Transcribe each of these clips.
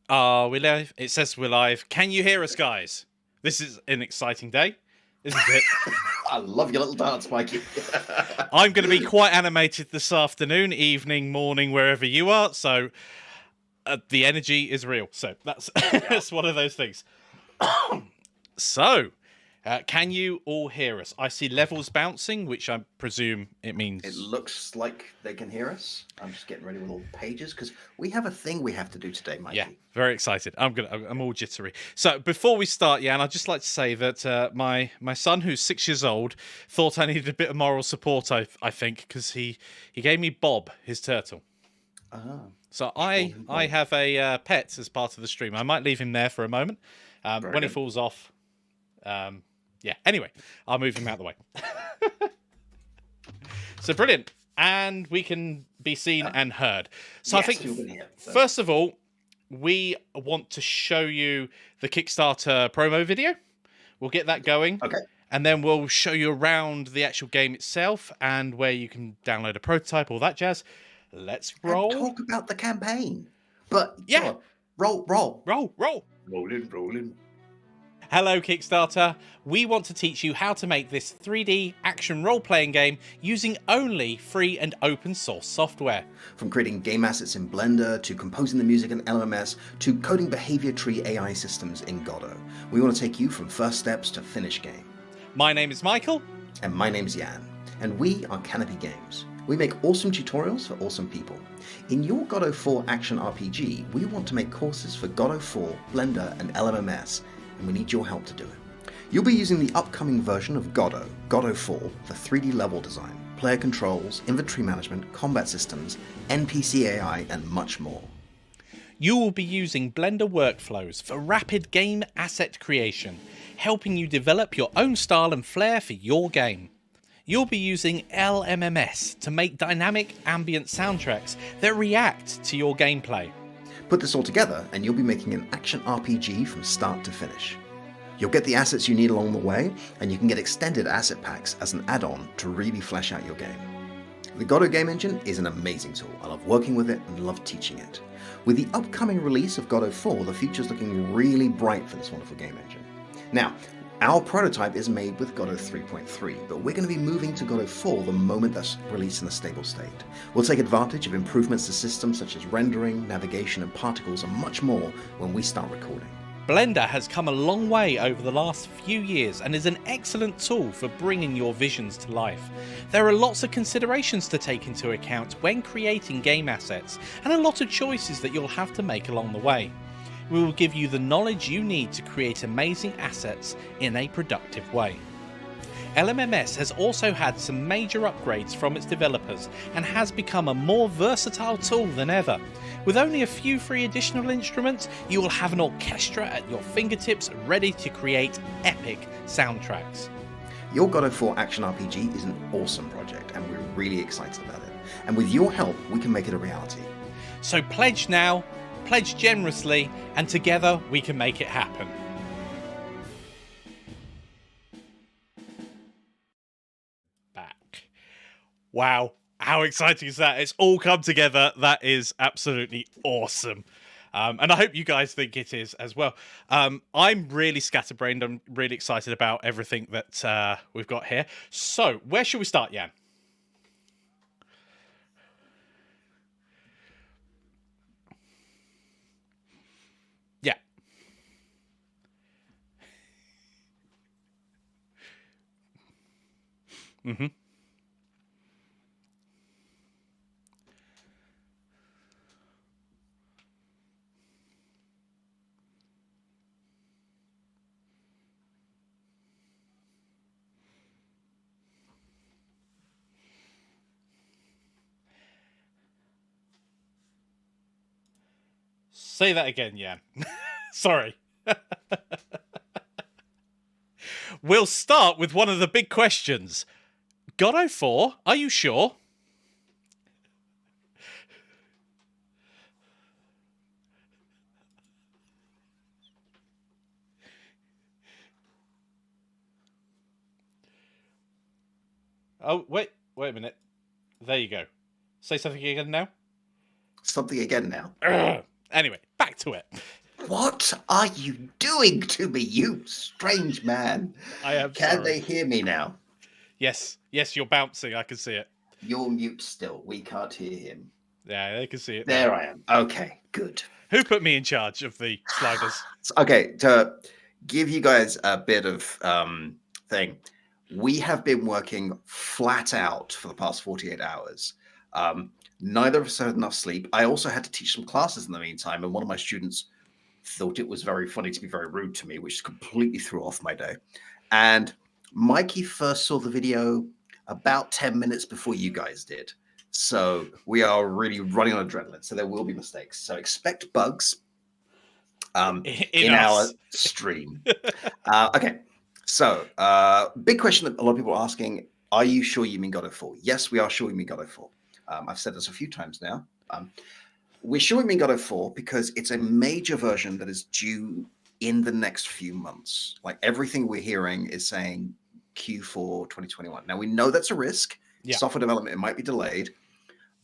Are we live? It says we're live. Can you hear us, guys? This is an exciting day, isn't it? I love your little dance, Mikey. I'm going to be quite animated this afternoon, evening, morning, wherever you are. So the energy is real. So that's that's one of those things. So, can you all hear us? I see levels bouncing, which I presume it means. It looks like they can hear us. I'm just getting ready with all the pages because we have a thing we have to do today, Mikey. Yeah, very excited. I'm all jittery. So before we start, Yann, I'd just like to say that my son, who's 6 years old, thought I needed a bit of moral support. I think because he gave me Bob, his turtle. So I have a pet as part of the stream. I might leave him there for a moment. When he falls off, yeah. Anyway, I'll move him out of the way. So brilliant. And we can be seen and heard. So yes, I think, first of all, we want to show you the Kickstarter promo video. We'll get that going. Okay. And then we'll show you around the actual game itself and where you can download a prototype, all that jazz. Let's roll. And talk about the campaign. But yeah. Roll. Rolling. Hello, Kickstarter. We want to teach you how to make this 3D action role-playing game using only free and open source software. From creating game assets in Blender, to composing the music in LMMS, to coding behavior tree AI systems in Godot. We want to take you from first steps to finish game. My name is Michael. And my name is Yann. And we are Canopy Games. We make awesome tutorials for awesome people. In your Godot 4 action RPG, we want to make courses for Godot 4, Blender, and LMMS, and we need your help to do it. You'll be using the upcoming version of Godot 4, for 3D level design, player controls, inventory management, combat systems, NPC AI, and much more. You will be using Blender workflows for rapid game asset creation, helping you develop your own style and flair for your game. You'll be using LMMS to make dynamic ambient soundtracks that react to your gameplay. Put this all together and you'll be making an action RPG from start to finish. You'll get the assets you need along the way, and you can get extended asset packs as an add-on to really flesh out your game. The Godot game engine is an amazing tool. I love working with it and love teaching it. With the upcoming release of Godot 4, the future's looking really bright for this wonderful game engine. Now, our prototype is made with Godot 3.3, but we're going to be moving to Godot 4 the moment that's released in a stable state. We'll take advantage of improvements to systems such as rendering, navigation, and particles, and much more when we start recording. Blender has come a long way over the last few years and is an excellent tool for bringing your visions to life. There are lots of considerations to take into account when creating game assets, and a lot of choices that you'll have to make along the way. We will give you the knowledge you need to create amazing assets in a productive way. LMMS has also had some major upgrades from its developers and has become a more versatile tool than ever. With only a few free additional instruments, you will have an orchestra at your fingertips ready to create epic soundtracks. Your Godot 4 action RPG is an awesome project and we're really excited about it. And with your help, we can make it a reality. So pledge now, pledge generously, and together we can make it happen. Back. Wow, how exciting is that? It's all come together. That is absolutely awesome. And I hope you guys think it is as well. I'm really scatterbrained. I'm really excited about everything that we've got here. So, where should we start, Yann? Yeah. Mm-hmm. Say that again, Yann. Sorry. We'll start with one of the big questions. Godot 4, are you sure? Oh, wait a minute. There you go. Say something again now. Something again now. Anyway, back to it. What are you doing to me, you strange man? I am Can sorry. they hear me now? Yes, you're bouncing. I can see it. You're mute still. We can't hear him. Yeah, they can see it now. There I am. Okay, good. Who put me in charge of the sliders? Okay, to give you guys a bit of thing, we have been working flat out for the past 48 hours. Neither of us had enough sleep. I also had to teach some classes in the meantime, and one of my students thought it was very funny to be very rude to me, which completely threw off my day. And Mikey first saw the video about 10 minutes before you guys did. So we are really running on adrenaline. So there will be mistakes. So expect bugs in our stream. Okay. So big question that a lot of people are asking, are you sure you mean God of 4? Yes, we are sure we mean God of 4. I've said this a few times now. We're sure we mean God of 4 because it's a major version that is due in the next few months. Like everything we're hearing is saying Q4 2021. Now we know that's a risk. Yeah. Software development, it might be delayed,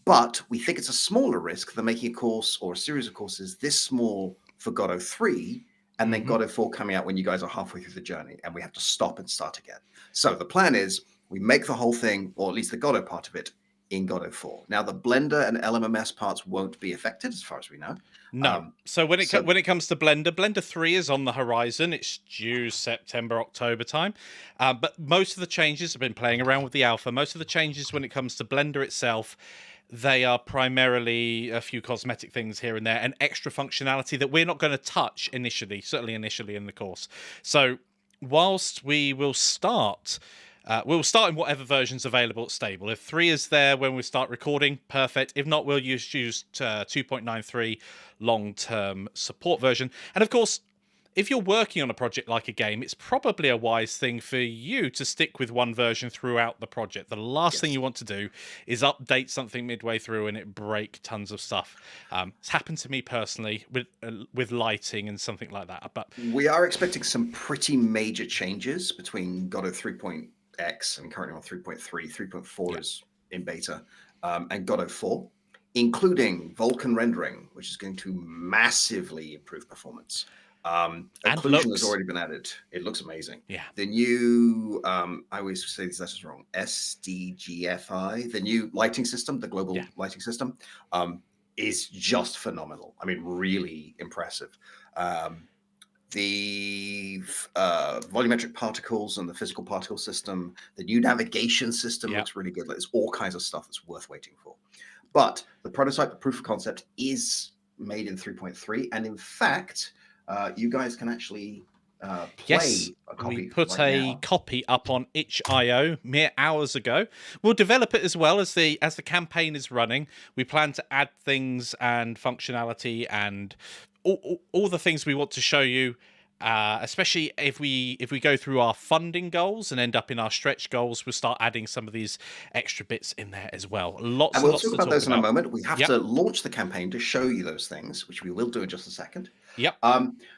but we think it's a smaller risk than making a course or a series of courses this small for God of 3 and then God of 4 coming out when you guys are halfway through the journey and we have to stop and start again. So the plan is we make the whole thing, or at least the God of part of it, in God of 4. Now the Blender and LMMS parts won't be affected as far as we know. No. So when it comes to Blender 3 is on the horizon. It's due September, October time. But most of the changes have been playing around with the alpha. Most of the changes when it comes to Blender itself, they are primarily a few cosmetic things here and there and extra functionality that we're not going to touch initially, certainly initially in the course. So whilst we will start... we'll start in whatever version's available at stable. If 3 is there when we start recording, perfect. If not, we'll use 2.93 long-term support version. And of course, if you're working on a project like a game, it's probably a wise thing for you to stick with one version throughout the project. The last thing you want to do is update something midway through and it break tons of stuff. It's happened to me personally with lighting and something like that. But we are expecting some pretty major changes between God of 3.x and currently on 3.3. 3.4 is in beta, and God of 4, including Vulkan rendering, which is going to massively improve performance. Occlusion has already been added. It looks amazing. Yeah. The new, I always say these letters wrong, SDGFI, the new lighting system, the global lighting system, is just phenomenal. I mean, really impressive. The volumetric particles and the physical particle system, the new navigation system looks really good. There's all kinds of stuff that's worth waiting for. But the prototype, the proof of concept, is made in 3.3. And in fact, you guys can actually play a copy. We put a copy up on itch.io mere hours ago. We'll develop it as well as the campaign is running. We plan to add things and functionality and all the things we want to show you. Especially if we go through our funding goals and end up in our stretch goals, we'll start adding some of these extra bits in there as well. And we'll talk about those in a moment. We have to launch the campaign to show you those things, which we will do in just a second.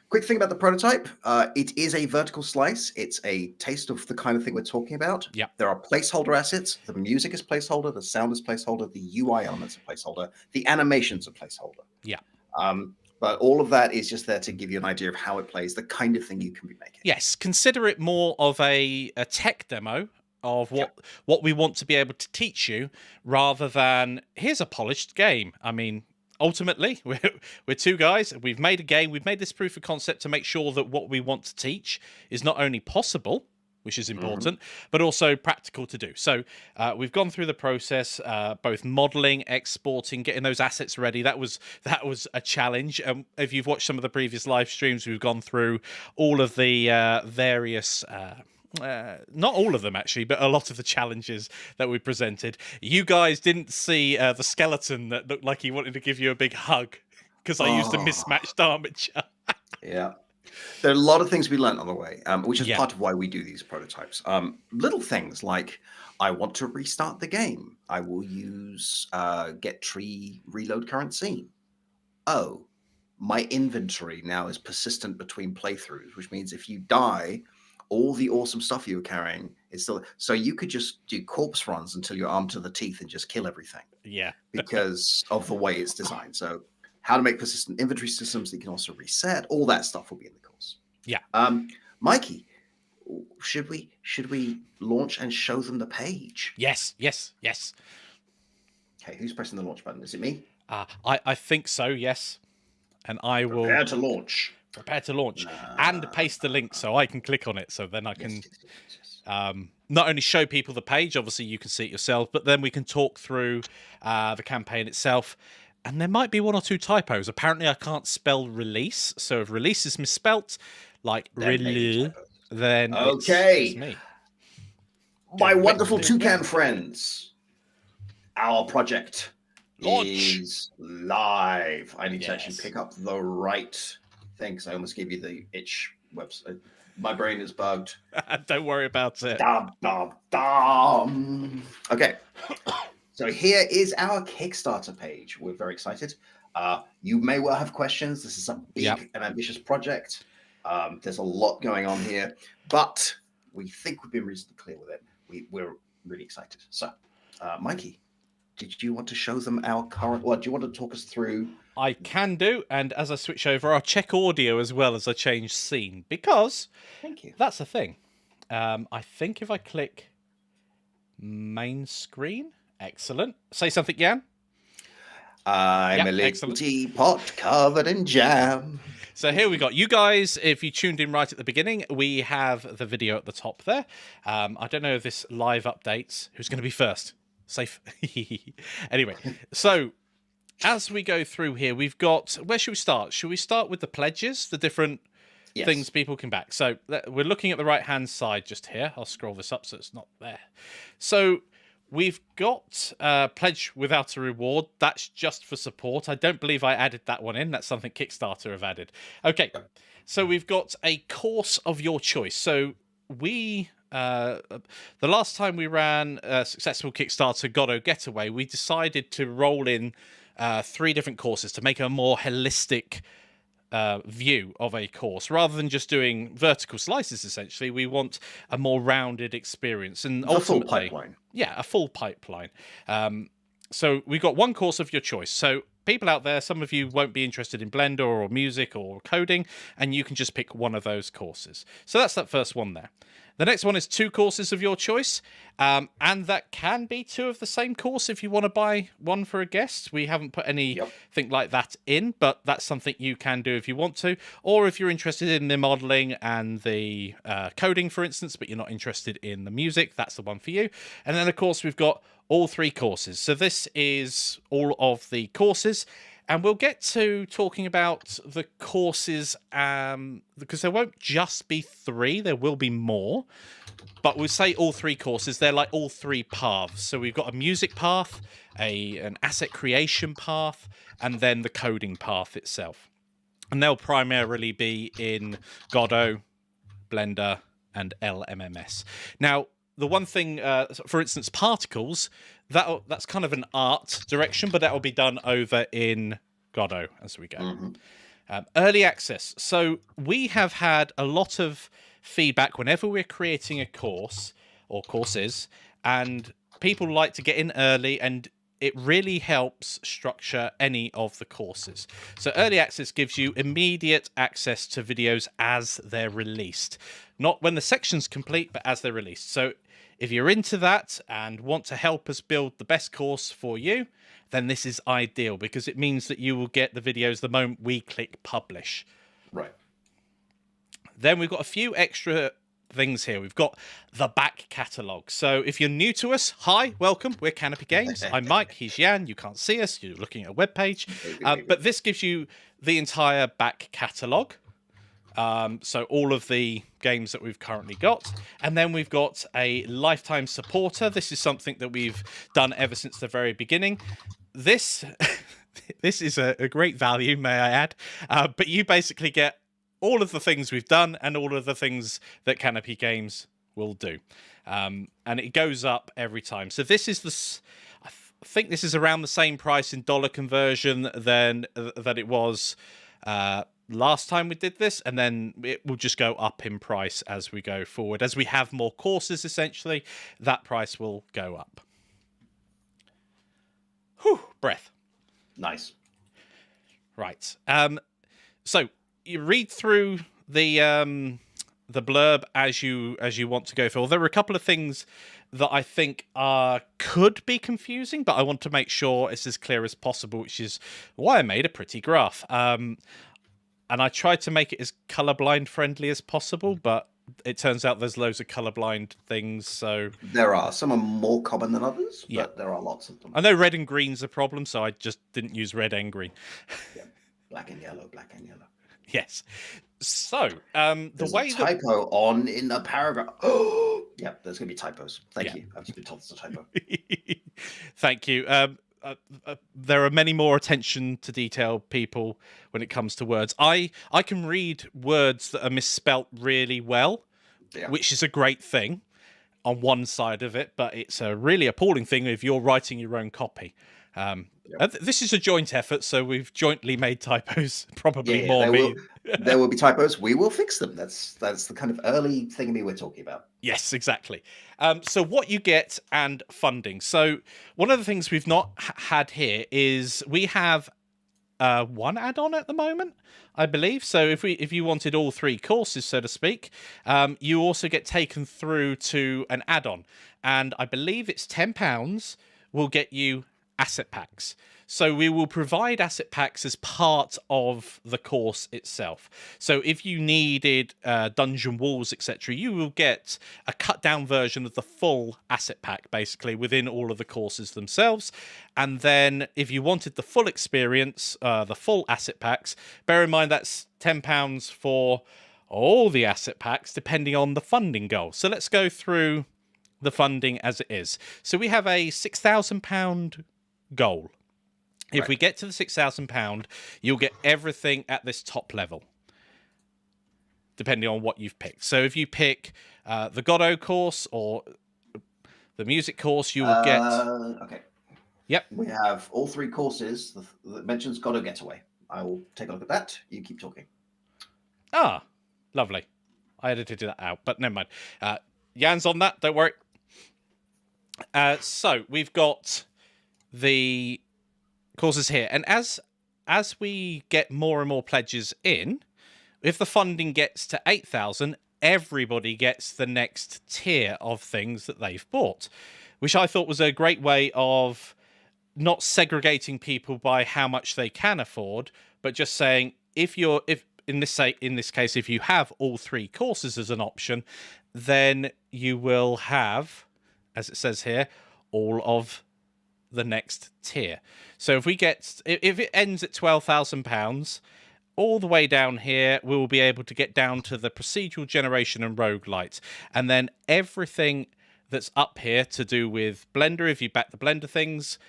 Quick thing about the prototype. It is a vertical slice. It's a taste of the kind of thing we're talking about. There are placeholder assets. The music is placeholder. The sound is placeholder. The UI elements are placeholder. The animations are placeholder. But all of that is just there to give you an idea of how it plays, the kind of thing you can be making. Yes, consider it more of a tech demo of what we want to be able to teach you, rather than here's a polished game. I mean, ultimately, we're two guys. We've made a game. We've made this proof of concept to make sure that what we want to teach is not only possible, which is important, but also practical to do. So we've gone through the process, both modeling, exporting, getting those assets ready. That was a challenge. If you've watched some of the previous live streams, we've gone through all of the various... not all of them, actually, but a lot of the challenges that we presented. You guys didn't see the skeleton that looked like he wanted to give you a big hug because I used a mismatched armature. There are a lot of things we learned on the way, which is part of why we do these prototypes. Little things like, I want to restart the game. I will use get tree reload current scene. Oh, my inventory now is persistent between playthroughs, which means if you die, all the awesome stuff you were carrying is still... So you could just do corpse runs until you're armed to the teeth and just kill everything. Because of the way it's designed. So how to make persistent inventory systems that you can also reset. All that stuff will be in the course. Yeah. Mikey, should we launch and show them the page? Yes. Okay, who's pressing the launch button? Is it me? I think so, yes. And I will Prepare to launch. Prepare to launch and paste the link so I can click on it. So then I can not only show people the page, obviously you can see it yourself, but then we can talk through the campaign itself. And there might be one or two typos. Apparently I can't spell release. So if release is misspelt, like release, then it's me. My wonderful toucan friends. Our project is live. I need to actually pick up the right thing because I almost gave you the itch website. My brain is bugged. Don't worry about it. Okay. So here is our Kickstarter page. We're very excited. You may well have questions. This is a big and ambitious project. There's a lot going on here, but we think we've been reasonably clear with it. We're really excited. So, Mikey, did you want to show them our current... Well, do you want to talk us through... I can do, and as I switch over, I'll check audio as well as I change scene, because Thank you. That's the thing. I think if I click main screen... Excellent. Say something, Yann. I'm a little teapot covered in jam. So here we got you guys. If you tuned in right at the beginning, we have the video at the top there. I don't know if this live updates. Who's going to be first? Safe. Anyway, so as we go through here, we've got... Where should we start? Should we start with the pledges, the different things people can back? So we're looking at the right-hand side just here. I'll scroll this up so it's not there. So... We've got Pledge Without a Reward. That's just for support. I don't believe I added that one in. That's something Kickstarter have added. Okay, so we've got a course of your choice. So we, the last time we ran a successful Kickstarter Godot Getaway, we decided to roll in 3 different courses to make a more holistic view of a course. Rather than just doing vertical slices, essentially, we want a more rounded experience. And ultimately, a full pipeline. Yeah, a full pipeline. So we've got one course of your choice. So people out there, some of you won't be interested in Blender or music or coding, and you can just pick one of those courses. So that's that first one there. The next one is 2 courses of your choice, and that can be 2 of the same course if you want to buy one for a guest. We haven't put anything like that in, but that's something you can do if you want to, or if you're interested in the modeling and the coding, for instance, but you're not interested in the music, that's the one for you. And then, of course, we've got all 3 courses. So this is all of the courses. And we'll get to talking about the courses because there won't just be 3, there will be more. But we'll say all 3 courses, they're like all 3 paths. So we've got a music path, an asset creation path, and then the coding path itself. And they'll primarily be in Godot, Blender, and LMMS. Now, the one thing, for instance, particles, that's kind of an art direction, but that will be done over in Godot as we go. Early access. So we have had a lot of feedback whenever we're creating a course or courses, and people like to get in early, and it really helps structure any of the courses. So early access gives you immediate access to videos as they're released. Not when the section's complete, but as they're released. So if you're into that and want to help us build the best course for you, then this is ideal because it means that you will get the videos the moment we click publish. Right. Then we've got a few extra things here. We've got the back catalogue. So if you're new to us, hi, welcome. We're Canopy Games. I'm Mike. He's Yann. You can't see us. You're looking at a webpage. But this gives you the entire back catalogue. So all of the games that we've currently got. And then we've got a lifetime supporter. This is something that we've done ever since the very beginning. This is a great value, may I add. But you basically get all of the things we've done and all of the things that Canopy Games will do. And it goes up every time. So this is I think this is around the same price in dollar conversion than that it was last time we did this, and then it will just go up in price as we go forward. As we have more courses, essentially, that price will go up. Whew, breath. Nice. Right. So you read through the blurb as you want to go through. There are a couple of things that I think could be confusing, but I want to make sure it's as clear as possible, which is why I made a pretty graph. And I tried to make it as colorblind friendly as possible, but it turns out there's loads of colorblind things. So there are some are more common than others, Yeah. but there are lots of them. I know red and green's a problem, so I just didn't use red and green. Yeah. Black and yellow, black and yellow. Yes. So the way a typo on in the paragraph. Oh, yeah, there's going to be typos. Thank you. I've just been told it's a typo. Thank you. There are many more attention to detail people when it comes to words. I can read words that are misspelt really well, which is a great thing on one side of it, but it's a really appalling thing if you're writing your own copy. This is a joint effort, so we've jointly made typos. Probably more me. There will be typos. We will fix them. That's the kind of early thingamy we're talking about. Yes, exactly. So what you get and funding. So one of the things we've not had here is we have one add-on at the moment, I believe. So if you wanted all 3 courses, so to speak, you also get taken through to an add-on, and I believe it's £10 will get you asset packs. So we will provide asset packs as part of the course itself. So if you needed dungeon walls, etc., you will get a cut down version of the full asset pack, basically, within all of the courses themselves. And then if you wanted the full experience, the full asset packs, bear in mind that's £10 for all the asset packs, depending on the funding goal. So let's go through the funding as it is. So we have a £6,000 goal. If we get to the £6,000, you'll get everything at this top level, depending on what you've picked. So if you pick the Godot course or the music course, you will get... Okay. Yep. We have all 3 courses that mentions Godot Getaway. I will take a look at that. You keep talking. Ah, lovely. I edited that out, but never mind. Yann's on that, don't worry. So we've got the courses here, and as we get more and more pledges in, if the funding gets to 8,000, everybody gets the next tier of things that they've bought, which I thought was a great way of not segregating people by how much they can afford, but just saying if in this case if you have all 3 courses as an option, then you will have, as it says here, all of the next tier. So if it ends at £12,000, all the way down here, we will be able to get down to the procedural generation and roguelite. And then everything that's up here to do with Blender, if you back the Blender things,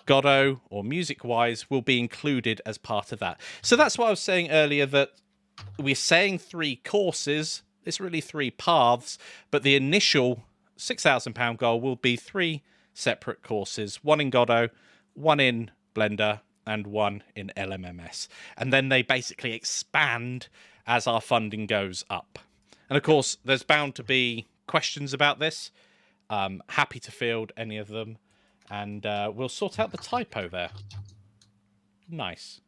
Godot or music-wise, will be included as part of that. So that's what I was saying earlier, that we're saying 3 courses. It's really 3 paths, but the initial £6,000 goal will be 3 separate courses, 1 in Godot, 1 in Blender, and 1 in LMMS. And then they basically expand as our funding goes up. And of course, there's bound to be questions about this. Happy to field any of them. And we'll sort out the typo there. Nice.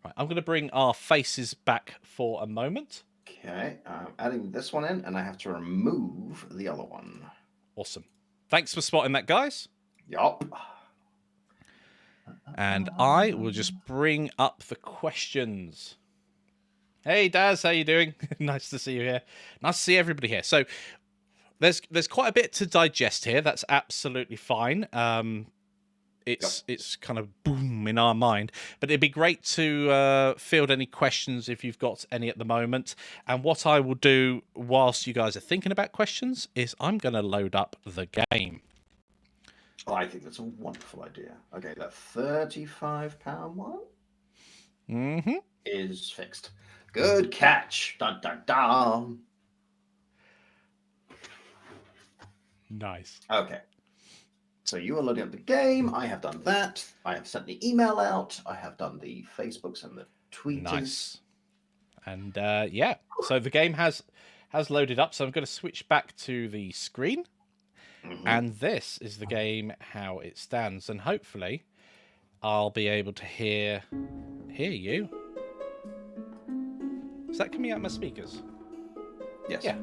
Right, I'm going to bring our faces back for a moment. Okay, I'm adding this one in, and I have to remove the other one. Awesome. Thanks for spotting that, guys. Yup. And I will just bring up the questions. Hey, Daz, how you doing? Nice to see you here. Nice to see everybody here. So there's quite a bit to digest here. That's absolutely fine. It's kind of boom in our mind, but it'd be great to field any questions if you've got any at the moment. And what I will do whilst you guys are thinking about questions is I'm going to load up the game. Oh, I think that's a wonderful idea. Okay, that £35 one is fixed. Good catch. Dun, dun, dun. Nice. Okay. So you are loading up the game. I have done that. I have sent the email out. I have done the Facebooks and the tweets. Nice. And yeah, so the game has loaded up. So I'm going to switch back to the screen. And this is the game how it stands. And hopefully I'll be able to hear you. Is that coming out of my speakers? Yes. Yeah.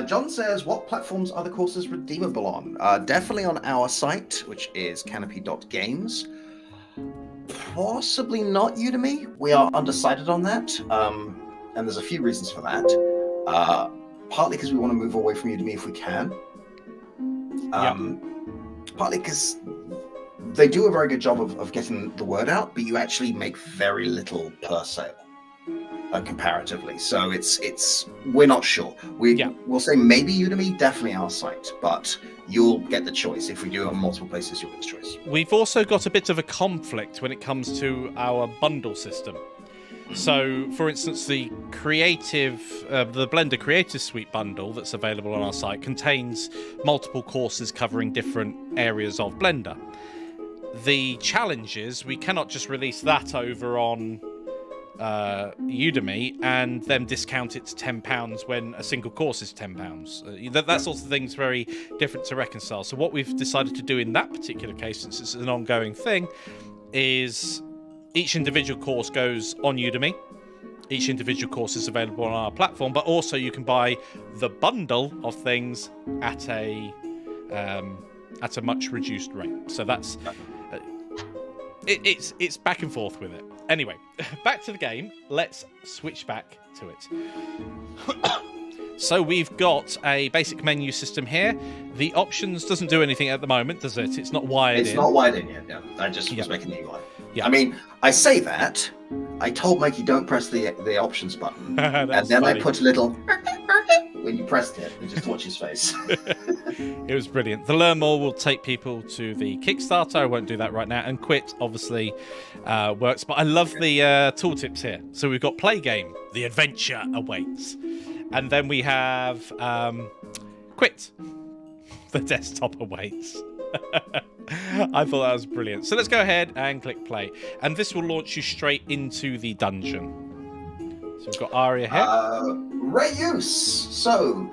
John says, what platforms are the courses redeemable on? Definitely on our site, which is canopy.games. Possibly not Udemy. We are undecided on that. And there's a few reasons for that. Partly because we want to move away from Udemy if we can. Partly because they do a very good job of getting the word out, but you actually make very little per sale. Comparatively, so we're not sure. We'll say maybe Udemy, definitely our site, but you'll get the choice. If we do it on multiple places, you'll get the choice. We've also got a bit of a conflict when it comes to our bundle system. So, for instance, the Blender Creative Suite bundle that's available on our site contains multiple courses covering different areas of Blender. The challenge is we cannot just release that over on Udemy and then discount it to £10 when a single course is £10. That sort of thing's very different to reconcile. So what we've decided to do in that particular case, since it's an ongoing thing, is each individual course goes on Udemy. Each individual course is available on our platform, but also you can buy the bundle of things at a much reduced rate. So that's it's back and forth with it. Anyway, back to the game. Let's switch back to it. So we've got a basic menu system here. The options doesn't do anything at the moment, does it? It's not wired in. It's not wired in yet, no. I just was making the UI. Yeah. I mean, I say that. I told Mikey don't press the options button. And then funny. I put a little when you pressed it and just watch his face. It was brilliant. The Learn More will take people to the Kickstarter. I won't do that right now. And Quit obviously works. But I love the tooltips here. So we've got Play Game. The adventure awaits. And then we have Quit. The desktop awaits. I thought that was brilliant. So let's go ahead and click play. And this will launch you straight into the dungeon. So we've got Aria here. Reuse. So,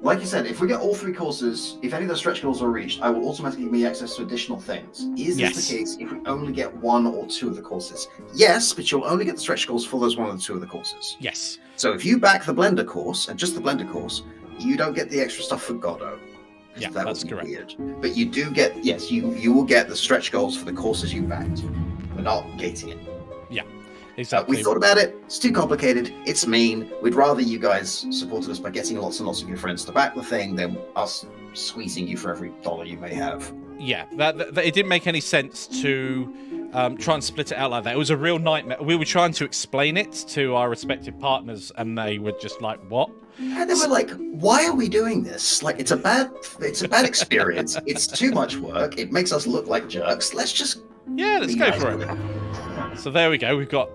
like you said, if we get all three courses, if any of the stretch goals are reached, I will automatically give me access to additional things. Is this the case if we only get one or two of the courses? Yes, but you'll only get the stretch goals for those one or two of the courses. Yes. So if you back the Blender course, and just the Blender course, you don't get the extra stuff for Godot. Yeah, that that's would be correct. Weird. But you do get, you will get the stretch goals for the courses you backed. We're not gating it. Yeah, exactly. We thought about it. It's too complicated. It's mean. We'd rather you guys supported us by getting lots and lots of your friends to back the thing than us squeezing you for every dollar you may have. Yeah, that it didn't make any sense to try and split it out like that. It was a real nightmare. We were trying to explain it to our respective partners, and they were just like, "What?" And they were like, "Why are we doing this? Like, it's a bad experience. It's too much work. It makes us look like jerks. Let's just let's go for it." So there we go. We've got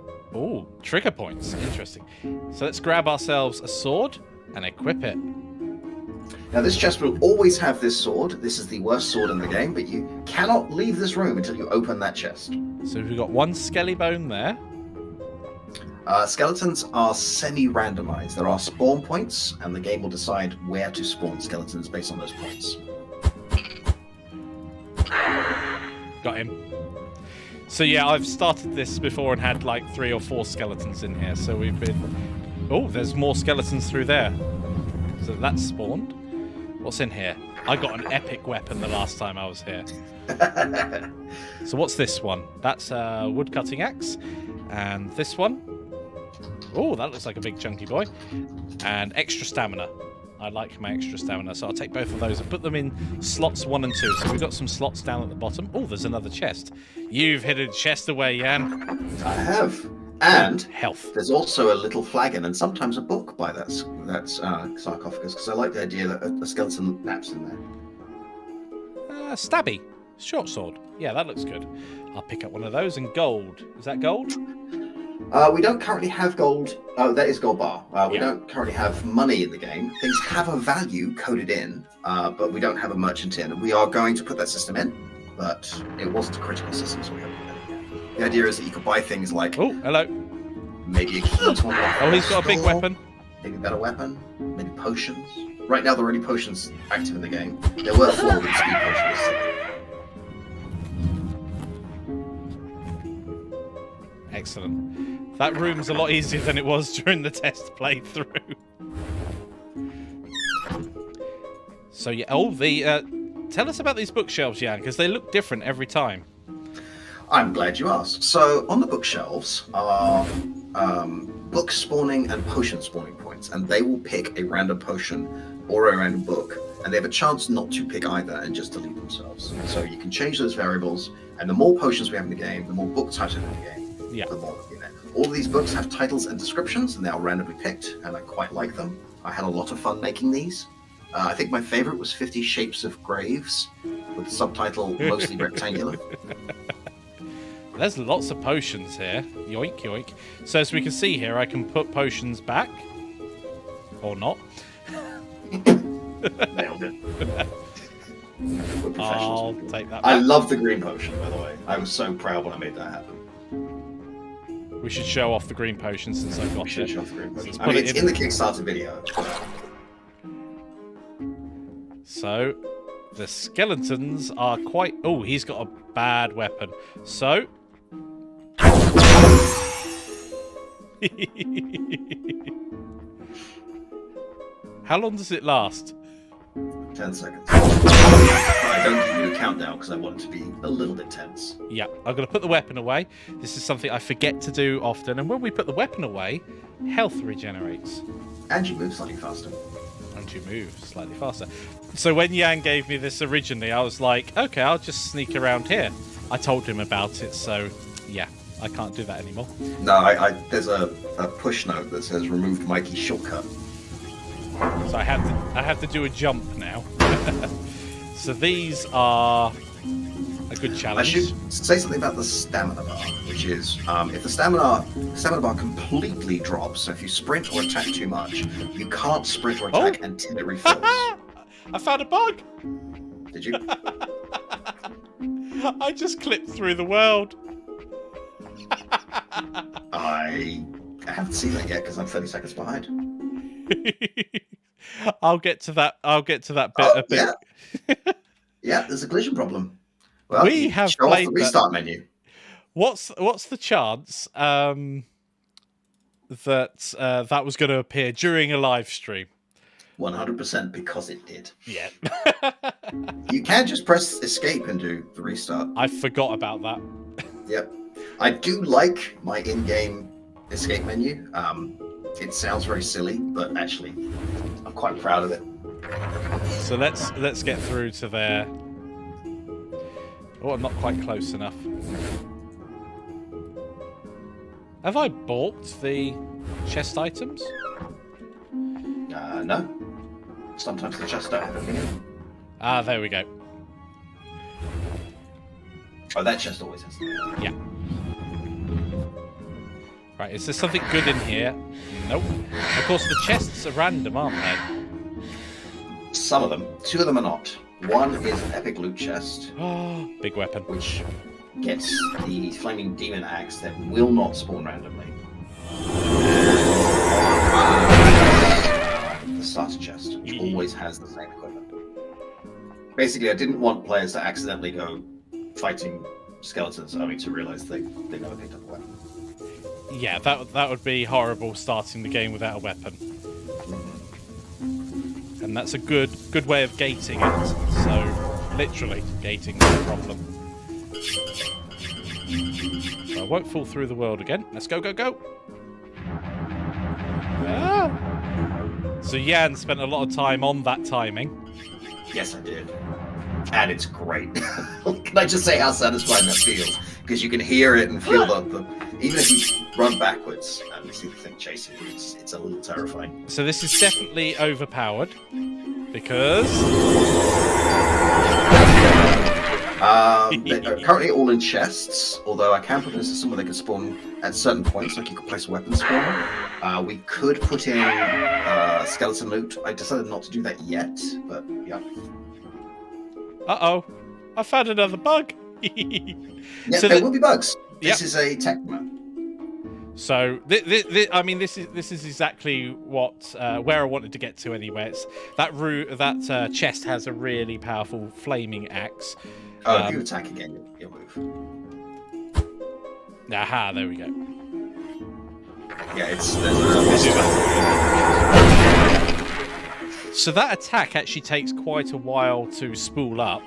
trigger points. Interesting. So let's grab ourselves a sword and equip it. Now, this chest will always have this sword. This is the worst sword in the game, but you cannot leave this room until you open that chest. So we've got one skelly bone there. Skeletons are semi-randomized. There are spawn points, and the game will decide where to spawn skeletons based on those points. Got him. So yeah, I've started this before and had like 3 or 4 skeletons in here. So we've been... Oh, there's more skeletons through there. So that's spawned. What's in here? I got an epic weapon the last time I was here. So what's this one? That's a wood-cutting axe. And this one? Oh, that looks like a big chunky boy. And extra stamina. I like my extra stamina, so I'll take both of those and put them in slots 1 and 2. So we've got some slots down at the bottom. Oh, there's another chest. You've hidden a chest away, Yann. I have. And health. There's also a little flagon and sometimes a book by that sarcophagus, because I like the idea that a skeleton naps in there. Stabby. Short sword. Yeah, that looks good. I'll pick up one of those. And gold. Is that gold? We don't currently have gold. Oh, that is gold bar. We don't currently have money in the game. Things have a value coded in, but we don't have a merchant in. We are going to put that system in, but it wasn't a critical system, so we haven't put that in yet. The idea is that you could buy things like... Oh, hello. Maybe a key to unlock. Oh, he's got a big weapon. Maybe a better weapon. Maybe potions. Right now, there are only potions active in the game. There were 4 with speed potions. Excellent. That room's a lot easier than it was during the test playthrough. So yeah, tell us about these bookshelves, Yann, because they look different every time. I'm glad you asked. So on the bookshelves are book spawning and potion spawning points, and they will pick a random potion or a random book, and they have a chance not to pick either and just delete themselves. So you can change those variables, and the more potions we have in the game, the more book types we have in the game, the more you know. All of these books have titles and descriptions, and they are randomly picked, and I quite like them. I had a lot of fun making these. I think my favorite was 50 Shapes of Graves, with the subtitle mostly rectangular. There's lots of potions here. Yoink, yoink. So as we can see here, I can put potions back. Or not. Nailed it. I'll take that back. I love the green potion, by the way. I was so proud when I made that happen. We should show off the green potion since I've got it. We should show off the green potion. So I mean, it's in the Kickstarter video. So, the skeletons are quite... Oh, he's got a bad weapon. So... How long does it last? 10 seconds. I don't give you a countdown because I want it to be a little bit tense. Yeah, I'm going to put the weapon away. This is something I forget to do often. And when we put the weapon away, health regenerates. And you move slightly faster. And you move slightly faster. So when Yann gave me this originally, I was like, okay, I'll just sneak around here. I told him about it, so yeah, I can't do that anymore. No, there's a push note that says removed Mikey's shortcut. So I have to do a jump now. So these are a good challenge. I should say something about the stamina bar, which is if the stamina bar completely drops, so if you sprint or attack too much, you can't sprint or attack until it refills. I found a bug! Did you? I just clipped through the world. I haven't seen that yet because I'm 30 seconds behind. I'll get to that bit a bit. Yeah, there's a collision problem. Well, we have show played off the restart menu. What's the chance that was going to appear during a live stream? 100% because it did. Yeah. You can just press escape and do the restart. I forgot about that. Yep. I do like my in-game escape menu. It sounds very silly, but actually, I'm quite proud of it. So let's get through to there. Oh, I'm not quite close enough. Have I bought the chest items? No. Sometimes the chests don't have anything in them. Ah, there we go. Oh, that chest always has something. Yeah. Right, is there something good in here? Nope. Of course, the chests are random, aren't they? Some of them. 2 of them are not. One is an epic loot chest. Oh, big weapon. Which gets the flaming demon axe that will not spawn randomly. The starter chest, which always has the same equipment. Basically, I didn't want players to accidentally go fighting skeletons only to realize they never picked up a weapon. Yeah, that would be horrible starting the game without a weapon. And that's a good way of gating it. So, literally, gating the problem. So I won't fall through the world again. Let's go, go, go! Ah! So Yann spent a lot of time on that timing. Yes, I did. And it's great. Can I just say how satisfying that feels? Because you can hear it and feel the even if you run backwards and you see the thing chasing you, it's a little terrifying. So this is definitely overpowered because they're currently all in chests, although I can put in a system where they can spawn at certain points, like you could place a weapon spawner. We could put in skeleton loot. I decided not to do that yet, but yeah. Uh-oh. I found another bug. Yeah, so there will be bugs. This is a tech map. So, I mean, this is exactly what where I wanted to get to anyway. It's that chest has a really powerful flaming axe. Oh, if you attack again, you'll move. Aha, there we go. Yeah, So that attack actually takes quite a while to spool up,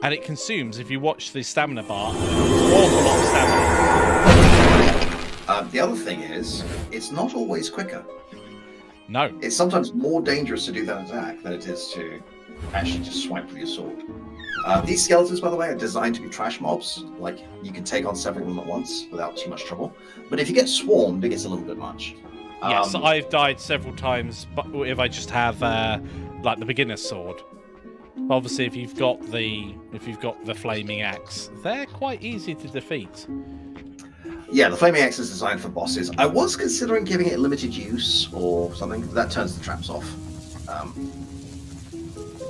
and it consumes, if you watch the stamina bar, an awful lot of stamina. The other thing is, it's not always quicker. No. It's sometimes more dangerous to do that attack than it is to actually just swipe with your sword. These skeletons, by the way, are designed to be trash mobs. Like, you can take on several of them at once without too much trouble. But if you get swarmed, it gets a little bit much. Yes, I've died several times, but if I just have like the beginner's sword. Obviously, if you've got the flaming axe, they're quite easy to defeat. Yeah, the flaming axe is designed for bosses. I was considering giving it limited use or something. That turns the traps off.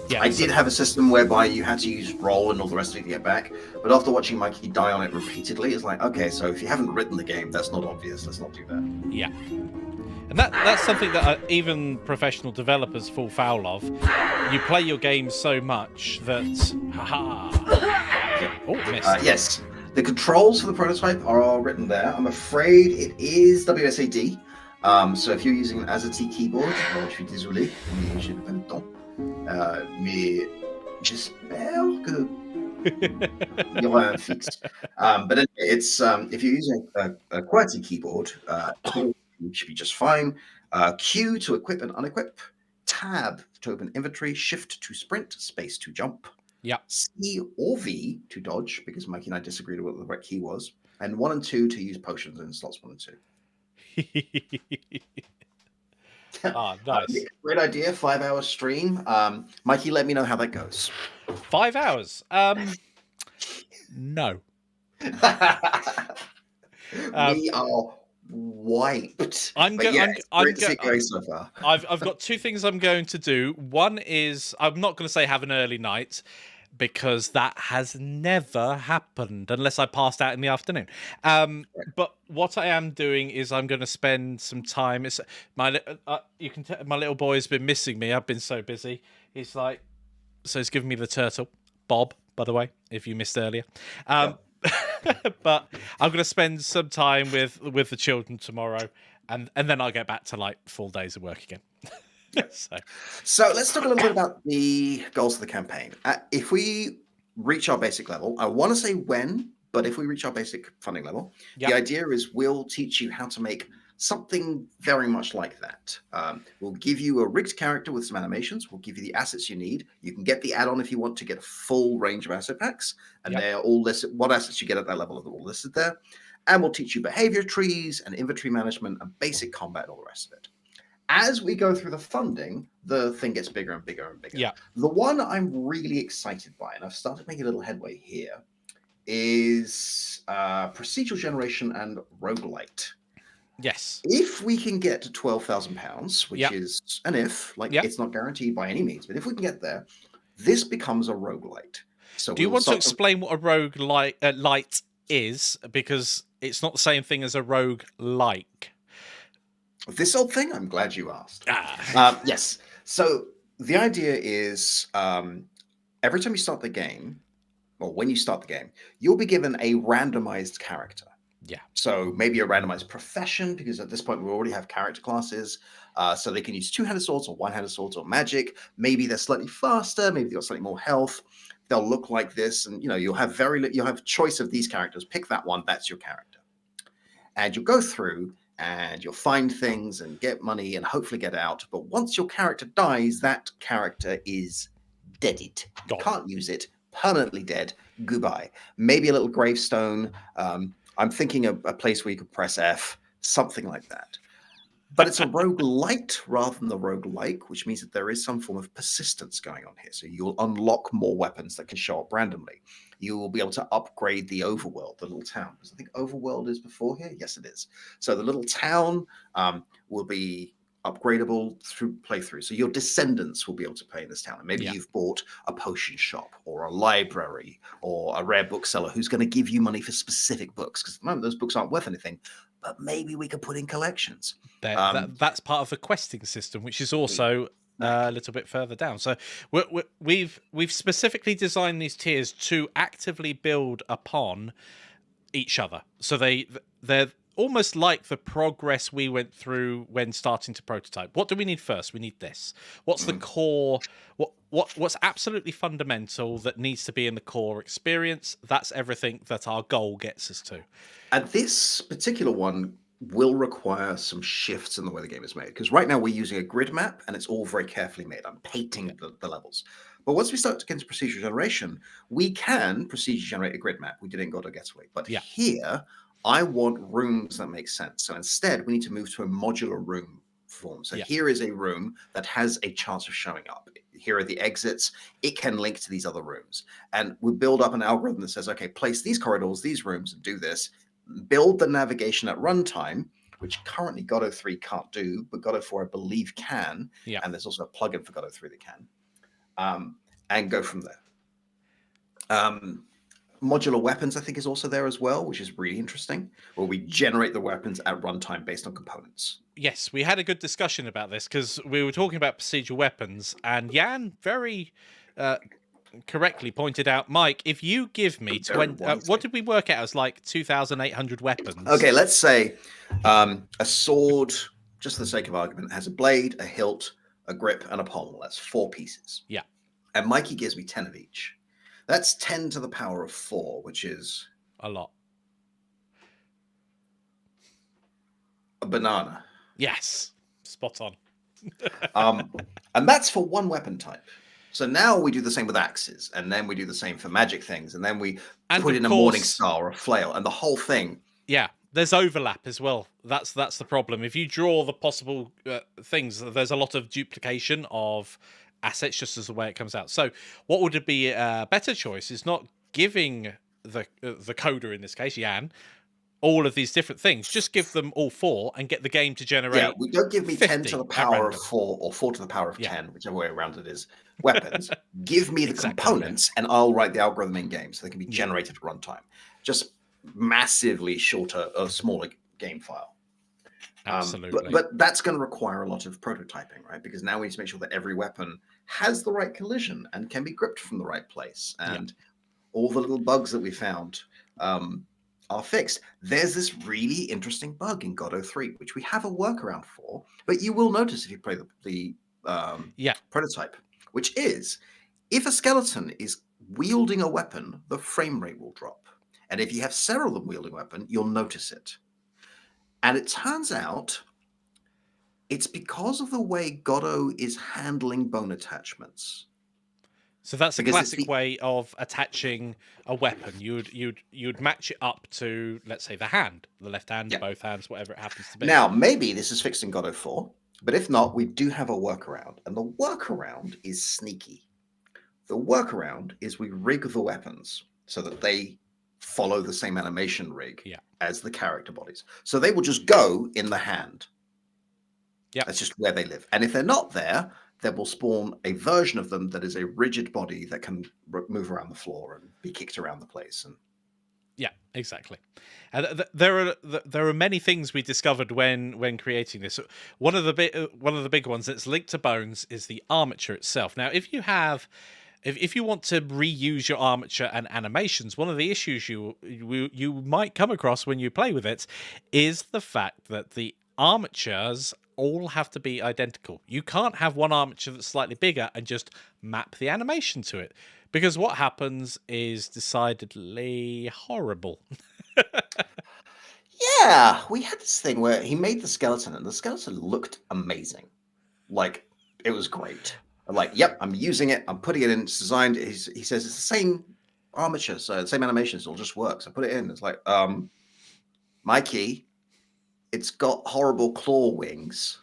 Yeah, I did have a system whereby you had to use roll and all the rest of it to get back, but after watching Mikey die on it repeatedly, it's like, okay, so if you haven't written the game, that's not obvious. Let's not do that. Yeah. And that's something that even professional developers fall foul of. You play your game so much that... Haha! Oh, missed. Yes, the controls for the prototype are written there. I'm afraid it is WSAD. So if you're using an AZT keyboard, je suis désolé, mais je n'ai pas le temps. Mais j'espère que il y aura un fixe. But anyway, it's if you're using a QWERTY keyboard, it should be just fine. Q to equip and unequip, tab to open inventory, shift to sprint, space to jump. Yeah. C or V to dodge, because Mikey and I disagreed with what the right key was, and 1 and 2 to use potions in slots 1 and 2. Ah, nice. Great idea. 5-hour stream. Mikey, let me know how that goes. 5 hours. No. We are wiped. So far. I've got 2 things I'm going to do. One is I'm not going to say have an early night, because that has never happened unless I passed out in the afternoon. But what I am doing is I'm going to spend some time. It's my you can tell my little boy's been missing me. I've been so busy. He's like, so he's giving me the turtle, Bob. By the way, if you missed earlier. But I'm going to spend some time with the children tomorrow, and then I'll get back to like full days of work again. So let's talk a little bit about the goals of the campaign. If we reach our basic level, I want to say when, but if we reach our basic funding level, the idea is we'll teach you how to make something very much like that. We'll give you a rigged character with some animations. We'll give you the assets you need. You can get the add-on if you want to get a full range of asset packs, and they're all listed. What assets you get at that level are all listed there. And we'll teach you behavior trees and inventory management and basic combat and all the rest of it. As we go through the funding, the thing gets bigger and bigger and bigger. Yeah. The one I'm really excited by, and I've started making a little headway here, is procedural generation and roguelite. Yes. If we can get to £12,000, which is an if, it's not guaranteed by any means, but if we can get there, this becomes a roguelite. So do you want to explain what a roguelite light is? Because it's not the same thing as a rogue-like. This old thing? I'm glad you asked. Yes. So the idea is every time you start the game, or when you start the game, you'll be given a randomized character. Yeah. So maybe a randomized profession, because at this point we already have character classes. So they can use 2-handed swords or 1-handed swords or magic. Maybe they're slightly faster. Maybe they've got slightly more health. They'll look like this, and you'll have choice of these characters. Pick that one. That's your character, and you'll go through. And you'll find things and get money and hopefully get out. But once your character dies, that character is deaded. You can't use it. Permanently dead. Goodbye. Maybe a little gravestone. I'm thinking of a place where you could press F. Something like that. But it's a roguelite rather than the roguelike, which means that there is some form of persistence going on here. So you'll unlock more weapons that can show up randomly. You will be able to upgrade the overworld, the little town. Because I think overworld is before here. Yes, it is. So the little town will be upgradable through playthrough. So your descendants will be able to play in this town. And maybe you've bought a potion shop or a library or a rare bookseller who's going to give you money for specific books. Because at the moment, those books aren't worth anything. But maybe we could put in collections. That's part of the questing system, which is also a little bit further down. So we've specifically designed these tiers to actively build upon each other. So they're almost like the progress we went through when starting to prototype. What do we need first? We need this. What's the core? What's absolutely fundamental that needs to be in the core experience? That's everything that our goal gets us to. And this particular one will require some shifts in the way the game is made, because right now we're using a grid map and it's all very carefully made. I'm painting the levels. But once we start to get into procedural generation, we can procedure generate a grid map. We did in God of Getaway. But here, I want rooms that make sense. So instead, we need to move to a modular room form. So here is a room that has a chance of showing up. Here are the exits. It can link to these other rooms. And we build up an algorithm that says, okay, place these corridors, these rooms, and do this. Build the navigation at runtime, which currently Godot 3 can't do, but Godot 4, I believe, can. And there's also a plugin for Godot 3 that can. And go from there. Modular weapons, I think, is also there as well, which is really interesting, where we generate the weapons at runtime based on components. Yes, we had a good discussion about this because we were talking about procedural weapons, and Yann very correctly pointed out, Mike, if you give me 20, what did we work out as like 2,800 weapons? Okay, let's say a sword, just for the sake of argument, has a blade, a hilt, a grip, and a pommel. That's 4 pieces. Yeah. And Mikey gives me 10 of each. That's 10 to the power of 4, which is a lot. A banana. Yes, spot on. And that's for one weapon type. So now we do the same with axes, and then we do the same for magic things, and then we put in a morning star or a flail, and the whole thing. Yeah, there's overlap as well. That's the problem. If you draw the possible things, there's a lot of duplication of assets just as the way it comes out. So what would be a better choice is not giving the coder, in this case, Yann, all of these different things. Just give them all 4 and get the game to generate. Yeah, we don't give me 10 to the power of 4 or 4 to the power of 10, whichever way around it is. Weapons. Give me the components, and I'll write the algorithm in game so they can be generated at runtime. Just massively shorter or smaller game file. Absolutely. But that's going to require a lot of prototyping, right? Because now we need to make sure that every weapon has the right collision and can be gripped from the right place. And all the little bugs that we found are fixed. There's this really interesting bug in Godot 3, which we have a workaround for, but you will notice if you play the prototype, which is if a skeleton is wielding a weapon, the frame rate will drop. And if you have several of them wielding a weapon, you'll notice it. And it turns out it's because of the way Godot is handling bone attachments. So that's a classic way of attaching a weapon. You'd match it up to, let's say, the hand, the left hand, both hands, whatever it happens to be. Now, maybe this is fixed in Godot 4, but if not, we do have a workaround. And the workaround is sneaky. The workaround is we rig the weapons so that they follow the same animation rig as the character bodies. So they will just go in the hand. Yeah, that's just where they live. And if they're not there, then we'll spawn a version of them that is a rigid body that can move around the floor and be kicked around the place. And yeah, exactly. And there are many things we discovered when creating this. One of the big ones that's linked to bones is the armature itself. Now, if you want to reuse your armature and animations, one of the issues you might come across when you play with it is the fact that the armatures all have to be identical. You can't have one armature that's slightly bigger and just map the animation to it, because what happens is decidedly horrible. Yeah, we had this thing where he made the skeleton, and the skeleton looked amazing. Like, it was great. I'm like, yep, I'm using it. I'm putting it in. It's designed. He says it's the same armature, so the same animations. It'll just work. So I put it in. It's like, Mikey, it's got horrible claw wings,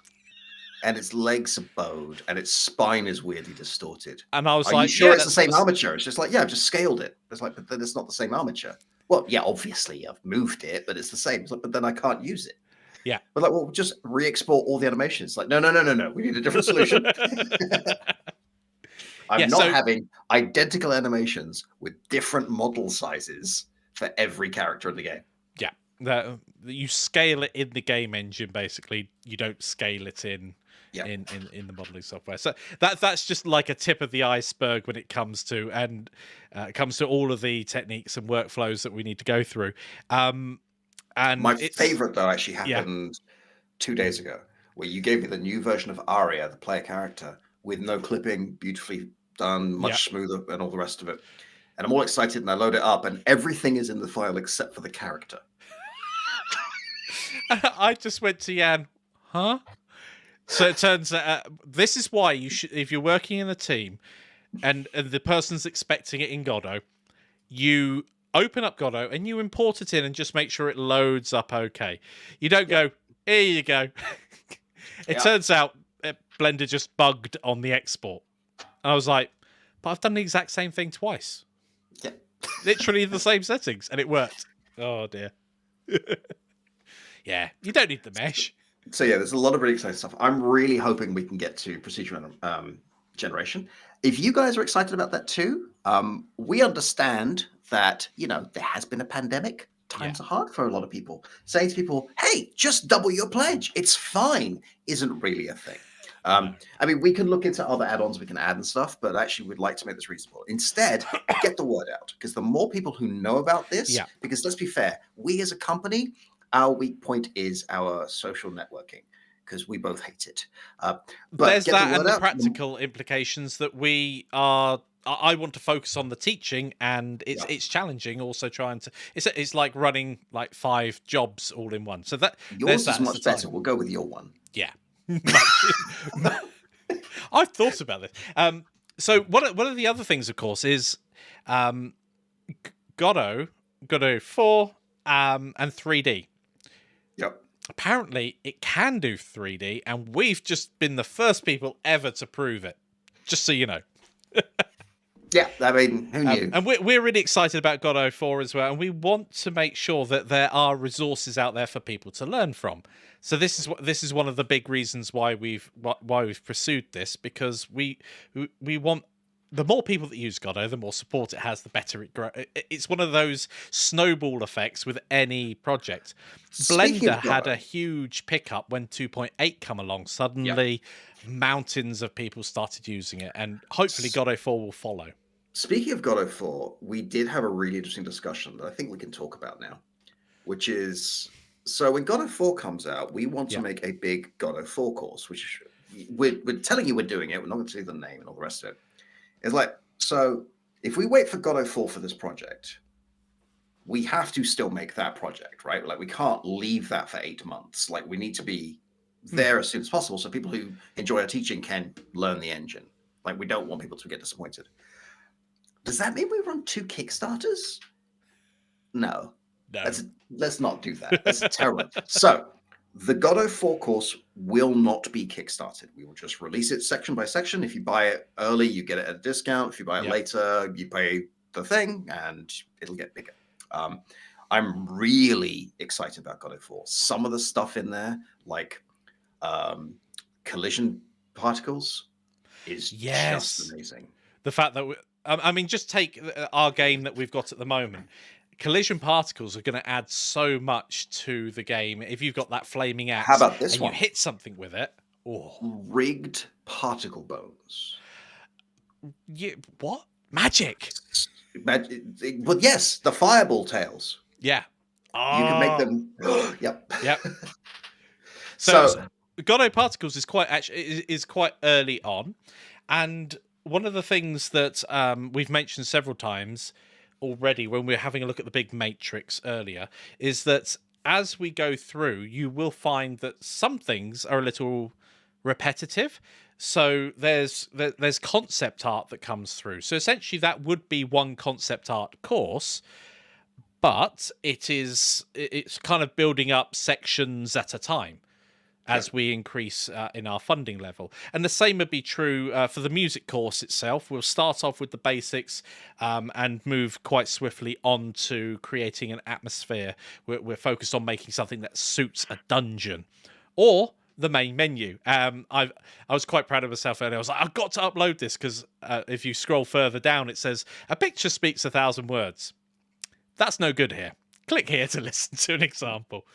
and its legs are bowed, and its spine is weirdly distorted. And I was Are like, you sure it's the same armature? It's just like, yeah, I've just scaled it. It's like, but then it's not the same armature. Well, yeah, obviously I've moved it, but it's the same. It's like, but then I can't use it. Yeah. But like, well, just re-export all the animations. Like, no. We need a different solution. I'm not having identical animations with different model sizes for every character in the game. Yeah. that you scale it in the game engine. Basically, you don't scale it in Yeah. in the modeling software. So that's just like a tip of the iceberg when it comes to all of the techniques and workflows that we need to go through. And My favorite though actually yeah. happened 2 days ago, where you gave me the new version of Aria, the player character, with no clipping, beautifully done, much smoother, and all the rest of it. And I'm all excited, and I load it up, and everything is in the file except for the character. I just went to Yann, huh? So it turns out this is why you should, if you're working in a team, and the person's expecting it in Godot, you open up Godot and you import it in and just make sure it loads up okay. You don't go, here you go. It turns out Blender just bugged on the export. And I was like, but I've done the exact same thing twice. Yeah. Literally the same settings, and it worked. Oh, dear. Yeah, you don't need the mesh. So yeah, there's a lot of really exciting stuff. I'm really hoping we can get to precision generation. If you guys are excited about that too, we understand that, there has been a pandemic. Times are hard for a lot of people. Saying to people, hey, just double your pledge. It's fine, isn't really a thing. I mean, we can look into other add-ons we can add and stuff, but actually we'd like to make this reasonable. Instead, get the word out, because the more people who know about this, because let's be fair, we as a company, our weak point is our social networking, because we both hate it. But there's that and the practical implications that I want to focus on the teaching, and it's challenging also trying to it's like running like 5 jobs all in one. So that yours is much better. We'll go with your one. Yeah. I've thought about this. So one of the other things, of course, is Godot 4 and 3D. Yep. Apparently, it can do 3D, and we've just been the first people ever to prove it. Just so you know. Yeah, I mean, who knew? And we're really excited about Godot 4 as well, and we want to make sure that there are resources out there for people to learn from. So this is one of the big reasons why we've pursued this, because we want the more people that use Godot, the more support it has, the better it grows. It's one of those snowball effects with any project. Blender had a huge pickup when 2.8 come along. Suddenly, mountains of people started using it, and hopefully Godot 4 will follow. Speaking of Godot 4, we did have a really interesting discussion that I think we can talk about now, which is, so when Godot 4 comes out, we want to make a big Godot 4 course, which we're telling you we're doing it. We're not going to say the name and all the rest of it. It's like, so if we wait for Godot 4 for this project, we have to still make that project, right? Like, we can't leave that for 8 months. Like, we need to be there as soon as possible so people who enjoy our teaching can learn the engine. Like, we don't want people to get disappointed. Does that mean we run 2 Kickstarters? No. Let's not do that. That's terrible. So the Godot 4 course will not be Kickstarted. We will just release it section by section. If you buy it early, you get it at a discount. If you buy it later, you pay the thing and it'll get bigger. I'm really excited about Godot 4. Some of the stuff in there, like collision particles, is just amazing. The fact that I mean, just take our game that we've got at the moment. Collision particles are going to add so much to the game. If you've got that flaming axe, how about this and one? You hit something with it. Rigged particle bones. What? Magic? Well, yes, the fireball tails. Yeah. You can make them. Yep. So Godot particles is quite early on, and one of the things that we've mentioned several times already when we're having a look at the big matrix earlier is that as we go through, you will find that some things are a little repetitive. So there's concept art that comes through. So essentially that would be one concept art course, but it's kind of building up sections at a time as we increase in our funding level. And the same would be true for the music course itself. We'll start off with the basics and move quite swiftly on to creating an atmosphere. We're focused on making something that suits a dungeon or the main menu. I was quite proud of myself earlier. I was like, I've got to upload this because if you scroll further down, it says, a picture speaks 1,000 words. That's no good here. Click here to listen to an example.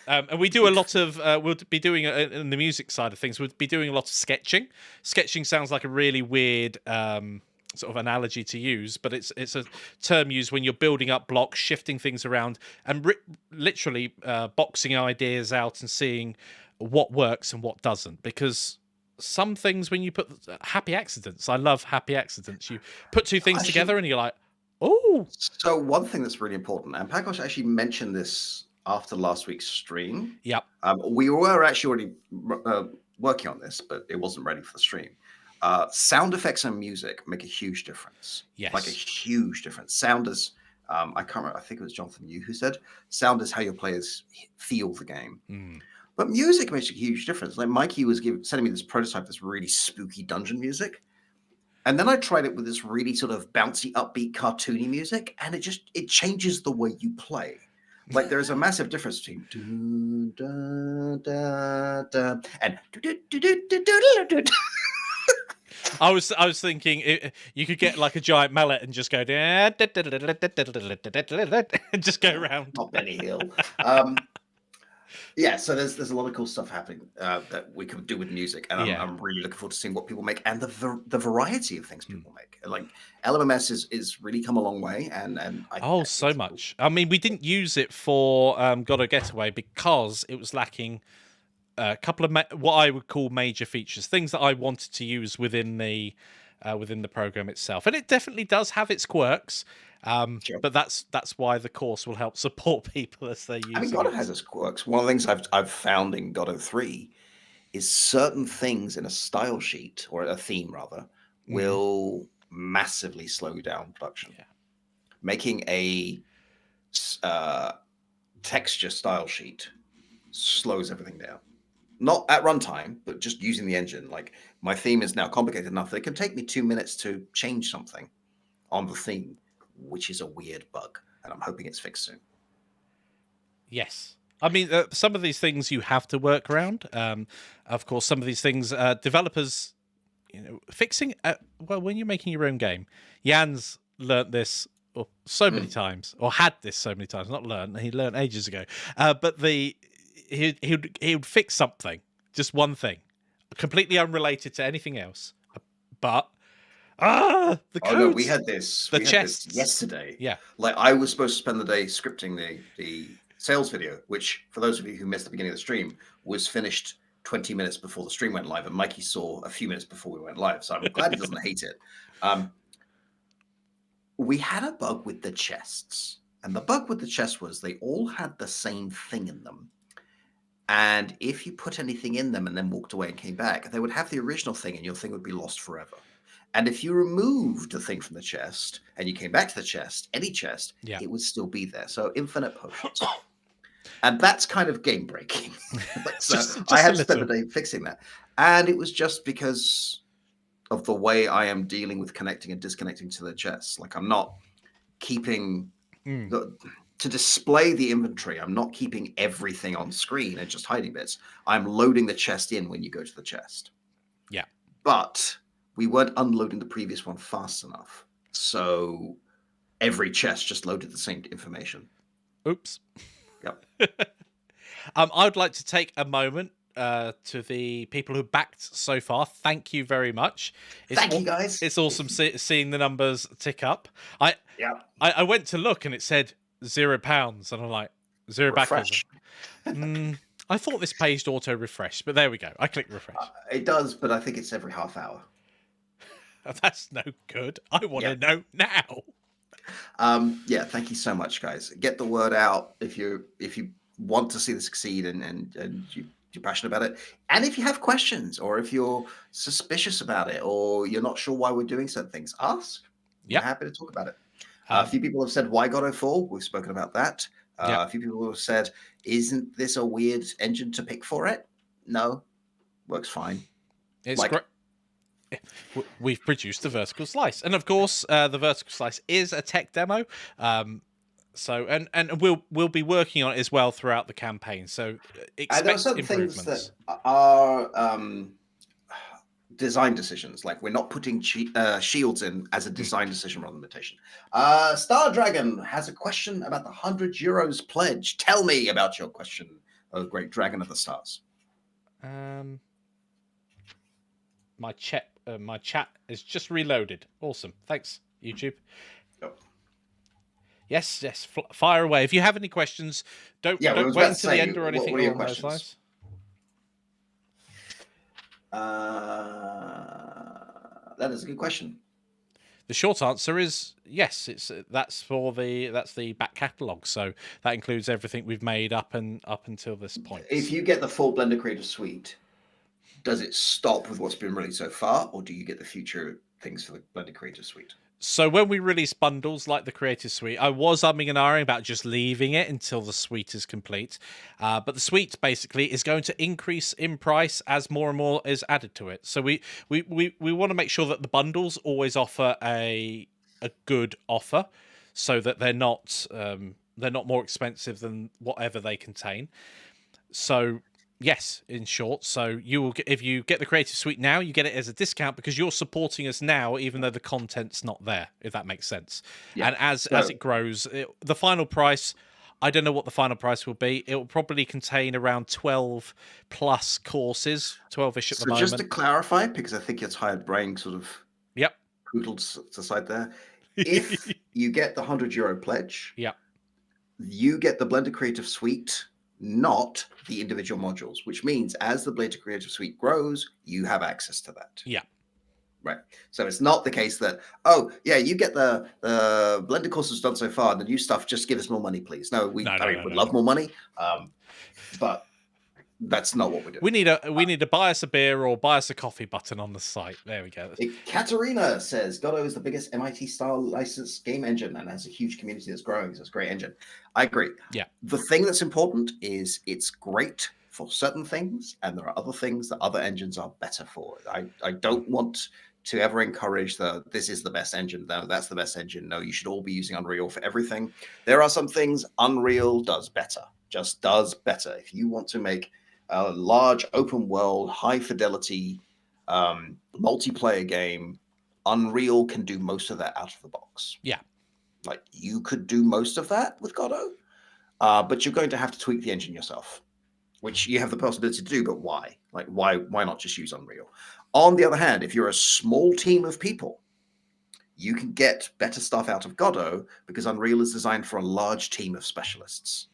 And we do a lot of, we'll be doing, in the music side of things, we'll be doing a lot of sketching. Sketching sounds like a really weird sort of analogy to use, but it's a term used when you're building up blocks, shifting things around, and literally boxing ideas out and seeing what works and what doesn't. Because some things, when you put happy accidents, I love happy accidents. You put two things together and you're like, oh. So one thing that's really important, and Pankos actually mentioned this after last week's stream. Yep. We were actually already working on this, but it wasn't ready for the stream. Sound effects and music make a huge difference. Yes. Like a huge difference. Sound is, I can't remember, I think it was Jonathan Yu who said, sound is how your players feel the game. But music makes a huge difference. Like Mikey was sending me this prototype, this really spooky dungeon music. And then I tried it with this really sort of bouncy, upbeat, cartoony music, and it changes the way you play. Like there is a massive difference between and I was thinking you could get like a giant mallet and just go and just go around. Not Benny Hill. Yeah, so there's a lot of cool stuff happening that we could do with music, and I'm really looking forward to seeing what people make and the variety of things people make. Like LMMS is really come a long way, and so much. Cool. I mean, we didn't use it for Got a Getaway because it was lacking a couple of what I would call major features, things that I wanted to use within the program itself, and it definitely does have its quirks. Sure. But that's why the course will help support people as they use it. I mean, Godot has its quirks. One of the things I've found in Godot 3 is certain things in a style sheet, or a theme rather, will massively slow down production. Yeah. Making a texture style sheet slows everything down. Not at runtime, but just using the engine. Like my theme is now complicated enough that it can take me 2 minutes to change something on the theme, which is a weird bug, and I'm hoping it's fixed soon. Yes. I mean, some of these things you have to work around. Of course, some of these things, developers, fixing... well, when you're making your own game, Yann's learnt this so many times, or had this so many times, not learned, he learned ages ago. But he would fix something, just one thing, completely unrelated to anything else. But... the codes. Oh no, we had this chests yesterday. Yeah, like I was supposed to spend the day scripting the sales video, which for those of you who missed the beginning of the stream was finished 20 minutes before the stream went live, and Mikey saw a few minutes before we went live. So I'm glad he doesn't hate it. We had a bug with the chests, and the bug with the chests was they all had the same thing in them. And if you put anything in them and then walked away and came back, they would have the original thing, and your thing would be lost forever. And if you removed the thing from the chest and you came back to the chest, any chest, it would still be there. So infinite potions. And that's kind of game breaking. So just I had to spend the day fixing that. And it was just because of the way I am dealing with connecting and disconnecting to the chest. Like I'm not keeping to display the inventory. I'm not keeping everything on screen and just hiding bits. I'm loading the chest in when you go to the chest. Yeah. But we weren't unloading the previous one fast enough. So every chest just loaded the same information. Oops. Yep. I'd like to take a moment to the people who backed so far. Thank you very much. Thank you, guys. It's awesome seeing the numbers tick up. I went to look and it said £0, and I'm like, zero backers. I thought this page auto refreshed, but there we go. I clicked refresh. It does, but I think it's every half hour. That's no good. I want to know now. Thank you so much, guys. Get the word out if you want to see this succeed and you're passionate about it. And if you have questions, or if you're suspicious about it, or you're not sure why we're doing certain things, ask. We're happy to talk about it. A few people have said, why Godot 4? We've spoken about that. A few people have said, isn't this a weird engine to pick for it? No. Works fine. It's great. We've produced a vertical slice, and of course the vertical slice is a tech demo, so and we'll be working on it as well throughout the campaign, so expect there are certain improvements. things that are design decisions. Like we're not putting shields in as a design decision rather than limitation. Star Dragon has a question about the €100 pledge. Tell me about your question, oh great dragon of the stars. My chat is just reloaded. Awesome. Thanks, YouTube. Yep. Yes, fire away. If you have any questions, don't wait until the end or anything along those lines. That is a good question. The short answer is yes. That's the back catalogue, so that includes everything we've made up until this point. If you get the full Blender Creative Suite, does it stop with what's been released so far, or do you get the future things for the Blender Creative Suite? So when we release bundles like the Creative Suite, I was umming and ahhing about just leaving it until the suite is complete. But the suite basically is going to increase in price as more and more is added to it. So we want to make sure that the bundles always offer a good offer, so that they're not more expensive than whatever they contain. So yes, in short, so you will get, if you get the Creative Suite now, you get it as a discount because you're supporting us now, even though the content's not there, if that makes sense. Yeah. And as it grows, the final price, I don't know what the final price will be. It will probably contain around 12 plus courses, 12-ish at the moment. So just to clarify, because I think your tired brain sort of poodled aside there, if you get the €100 pledge, you get the Blender Creative Suite, not the individual modules, which means as the Blender Creative Suite grows, you have access to that. Yeah. Right. So it's not the case that, oh, yeah, you get the Blender courses done so far, the new stuff, just give us more money, please. No, we would love more money, but that's not what we're doing. We need to buy us a beer or buy us a coffee button on the site. There we go. Katerina says, Godot is the biggest MIT-style licensed game engine and has a huge community that's growing. So it's a great engine. I agree. Yeah. The thing that's important is it's great for certain things, and there are other things that other engines are better for. I don't want to ever encourage this is the best engine. No, that's the best engine. No, you should all be using Unreal for everything. There are some things Unreal does better, just does better. If you want to make a large open world, high fidelity multiplayer game, Unreal can do most of that out of the box. Yeah. Like you could do most of that with Godot, but you're going to have to tweak the engine yourself, which you have the possibility to do, but why? Like why not just use Unreal? On the other hand, if you're a small team of people, you can get better stuff out of Godot because Unreal is designed for a large team of specialists.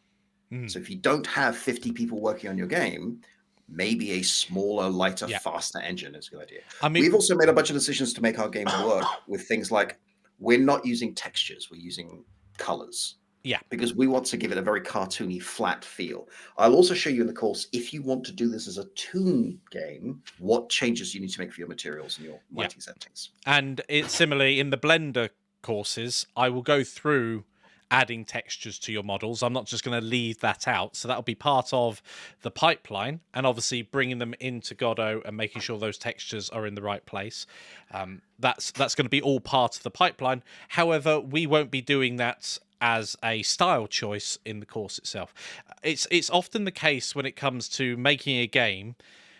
So if you don't have 50 people working on your game, maybe a smaller, lighter, faster engine is a good idea. I mean, we've also made a bunch of decisions to make our game work with things like we're not using textures, we're using colors. Yeah. Because we want to give it a very cartoony, flat feel. I'll also show you in the course, if you want to do this as a toon game, what changes you need to make for your materials and your lighting settings. And it's similarly in the Blender courses, I will go through adding textures to your models. I'm not just going to leave that out. So that'll be part of the pipeline, and obviously bringing them into Godot and making sure those textures are in the right place. That's going to be all part of the pipeline. However, we won't be doing that as a style choice in the course itself. It's often the case when it comes to making a game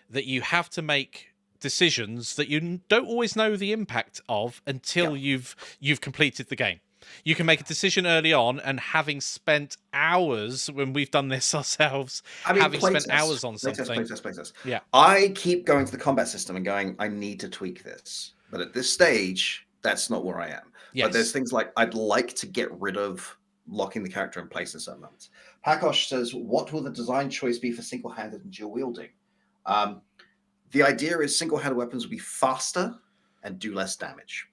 that you have to make decisions that you don't always know the impact of until you've completed the game. You can make a decision early on, and having spent hours when we've done this ourselves, having spent hours on something. Playtest. Yeah. I keep going to the combat system and going, I need to tweak this. But at this stage, that's not where I am. Yes. But there's things like I'd like to get rid of locking the character in place in certain moments. Pakosh says, what will the design choice be for single-handed and dual wielding? The idea is single-handed weapons will be faster and do less damage.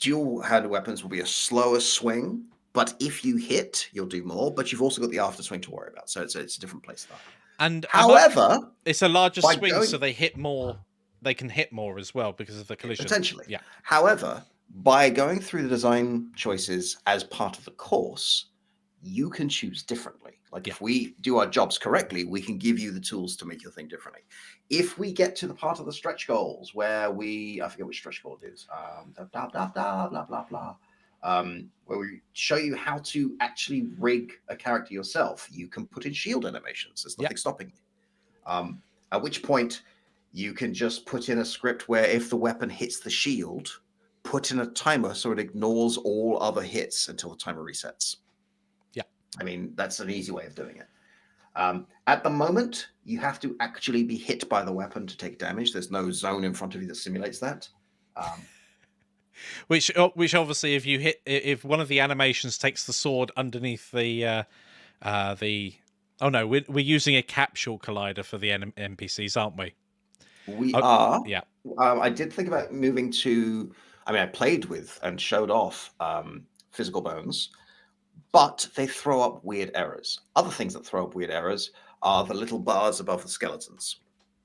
Dual-handed weapons will be a slower swing, but if you hit, you'll do more. But you've also got the after swing to worry about, so it's a different play style. And however, it's a larger swing, so they hit more. They can hit more as well because of the collision. Potentially, yeah. However, by going through the design choices as part of the course, you can choose differently. Like if we do our jobs correctly, we can give you the tools to make your thing differently. If we get to the part of the stretch goals where I forget which stretch goal it is, where we show you how to actually rig a character yourself, you can put in shield animations. There's nothing stopping you. At which point You can just put in a script where if the weapon hits the shield, put in a timer so it ignores all other hits until the timer resets. Yeah. I mean, that's an easy way of doing it. At the moment, you have to actually be hit by the weapon to take damage. There's no zone in front of you that simulates that. Which obviously, if one of the animations takes the sword underneath the oh no, we're using a capsule collider for the NPCs, aren't we? We Oh, are. yeah. I did think about moving to. I mean, I played with and showed off physical bones, but they throw up weird errors. Other things that throw up weird errors are the little bars above the skeletons.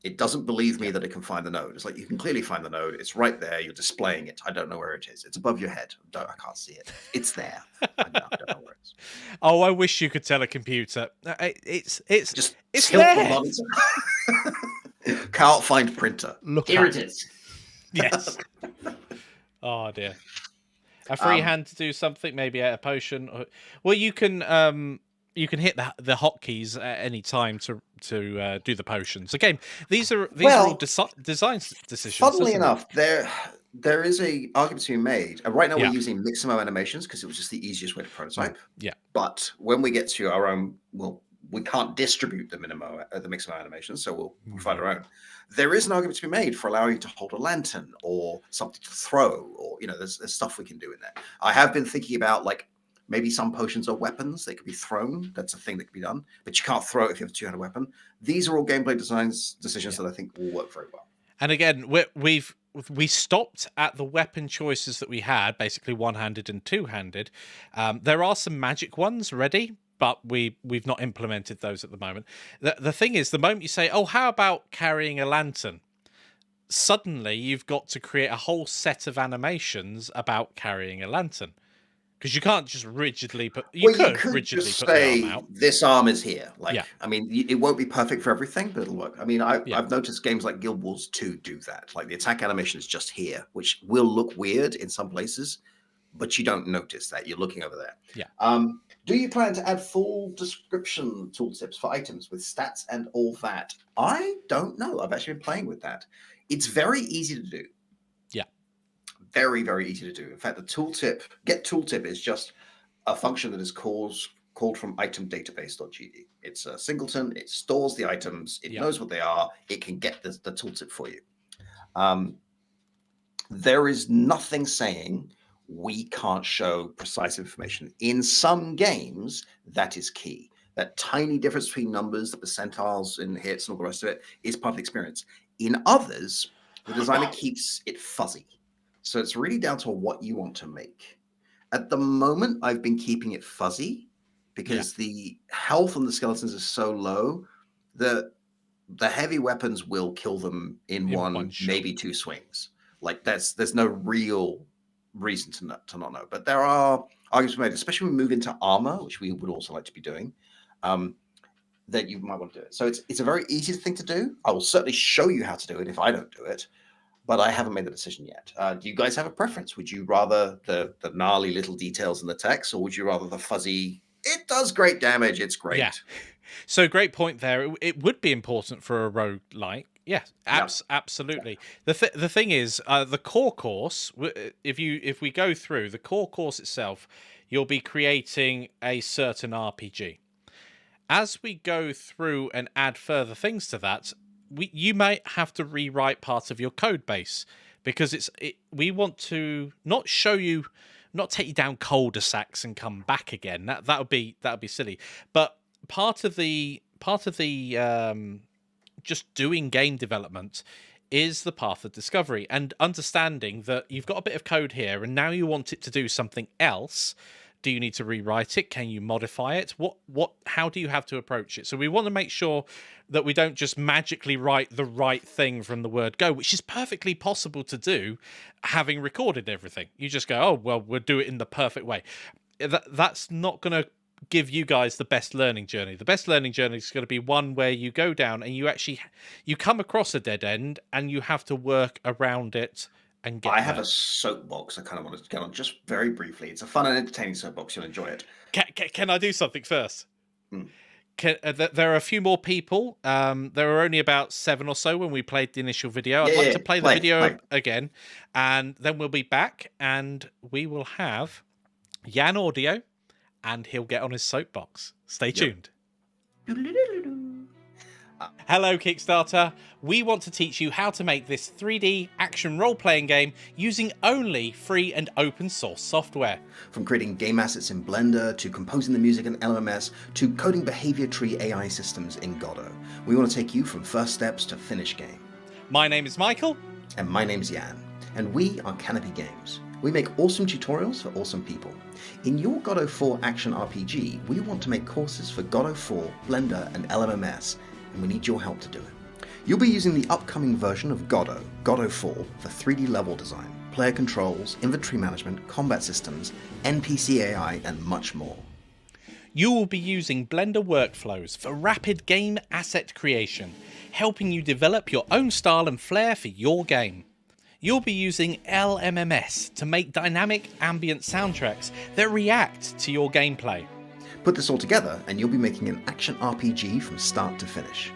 It doesn't believe me that it can find the node. It's like you can clearly find the node. It's right there. You're displaying it. I don't know where it is. It's above your head. I can't see it. It's there. I don't know where it is. Oh, I wish you could tell a computer. It's Just it's tilt there. the monitor. Can't find printer. Look Here up. it is. Yes. Oh dear. A free hand to do something, maybe a potion. Well, you can hit the hotkeys at any time to do the potions. Again, these are all design decisions. Funnily enough, there is a argument to be made. Right now, we're using Mixamo animations because it was just the easiest way to prototype. Yeah. But when we get to our own, well, we can't distribute the Mixamo animations, so we'll provide our own. There is an argument to be made for allowing you to hold a lantern or something to throw, or there's stuff we can do in there. I have been thinking about maybe some potions are weapons; they could be thrown. That's a thing that could be done, but you can't throw it if you have a two-handed weapon. These are all gameplay decisions that I think will work very well. And again, we stopped at the weapon choices that we had, basically one-handed and two-handed. There are some magic ones ready, but we've not implemented those at the moment. The thing is, the moment you say, oh, how about carrying a lantern? Suddenly you've got to create a whole set of animations about carrying a lantern. Because you can't just rigidly put... You could rigidly just put the arm out. This arm is here. I mean, it won't be perfect for everything, but it'll work. I mean, I've noticed games like Guild Wars 2 do that. Like the attack animation is just here, which will look weird in some places, but you don't notice that. You're looking over there. Yeah. Do you plan to add full description tooltips for items with stats and all that? I don't know. I've actually been playing with that. It's very easy to do. Yeah. Very, very easy to do. In fact, the get tooltip is just a function that is called from itemdatabase.gd. It's a singleton. It stores the items. It knows what they are. It can get the tooltip for you. There is nothing saying we can't show precise information. In some games, that is key. That tiny difference between numbers, the percentiles in hits and all the rest of it is part of the experience. In others, the designer keeps it fuzzy. So it's really down to what you want to make. At the moment, I've been keeping it fuzzy because the health on the skeletons is so low that the heavy weapons will kill them in one maybe two swings. There's no real reason to not know. But there are arguments made, especially when we move into armor, which we would also like to be doing, that you might want to do it. So it's a very easy thing to do. I will certainly show you how to do it if I don't do it, but I haven't made the decision yet. Do you guys have a preference? Would you rather the gnarly little details in the text, or would you rather the fuzzy, it does great damage, it's great? Yeah. So great point there. It would be important for a roguelike. Yeah, absolutely. The thing is, the core course, if we go through the core course itself, you'll be creating a certain RPG. As we go through and add further things to that, you might have to rewrite part of your code base, because we want to not take you down cul-de-sacs and come back again. That would be silly. But part of the just doing game development is the path of discovery and understanding that you've got a bit of code here and now you want it to do something else. Do you need to rewrite it? Can you modify it? How do you have to approach it? So we want to make sure that we don't just magically write the right thing from the word go, which is perfectly possible to do, having recorded everything. You just go, oh, well, we'll do it in the perfect way. That's not going to give you guys the best learning journey. The best learning journey is going to be one where you go down and you come across a dead end and you have to work around it. I have a soapbox I kind of want to get on just very briefly. It's a fun and entertaining soapbox. You'll enjoy it. Can I do something first? there are a few more people. There were only about 7 or so when we played the initial video. I'd like to play the video again, and then we'll be back, and we will have Yann audio, and he'll get on his soapbox. Stay tuned. Hello, Kickstarter. We want to teach you how to make this 3D action role-playing game using only free and open source software. From creating game assets in Blender, to composing the music in LMMS, to coding behavior tree AI systems in Godot. We want to take you from first steps to finish game. My name is Michael. And my name's Yann. And we are Canopy Games. We make awesome tutorials for awesome people. In your Godot 4 action RPG, we want to make courses for Godot 4, Blender, and LMMS, and we need your help to do it. You'll be using the upcoming version of Godot 4, for 3D level design, player controls, inventory management, combat systems, NPC AI, and much more. You will be using Blender workflows for rapid game asset creation, helping you develop your own style and flair for your game. You'll be using LMMS to make dynamic ambient soundtracks that react to your gameplay. Put this all together and you'll be making an action RPG from start to finish.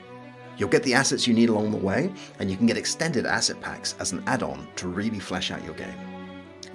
You'll get the assets you need along the way, and you can get extended asset packs as an add-on to really flesh out your game.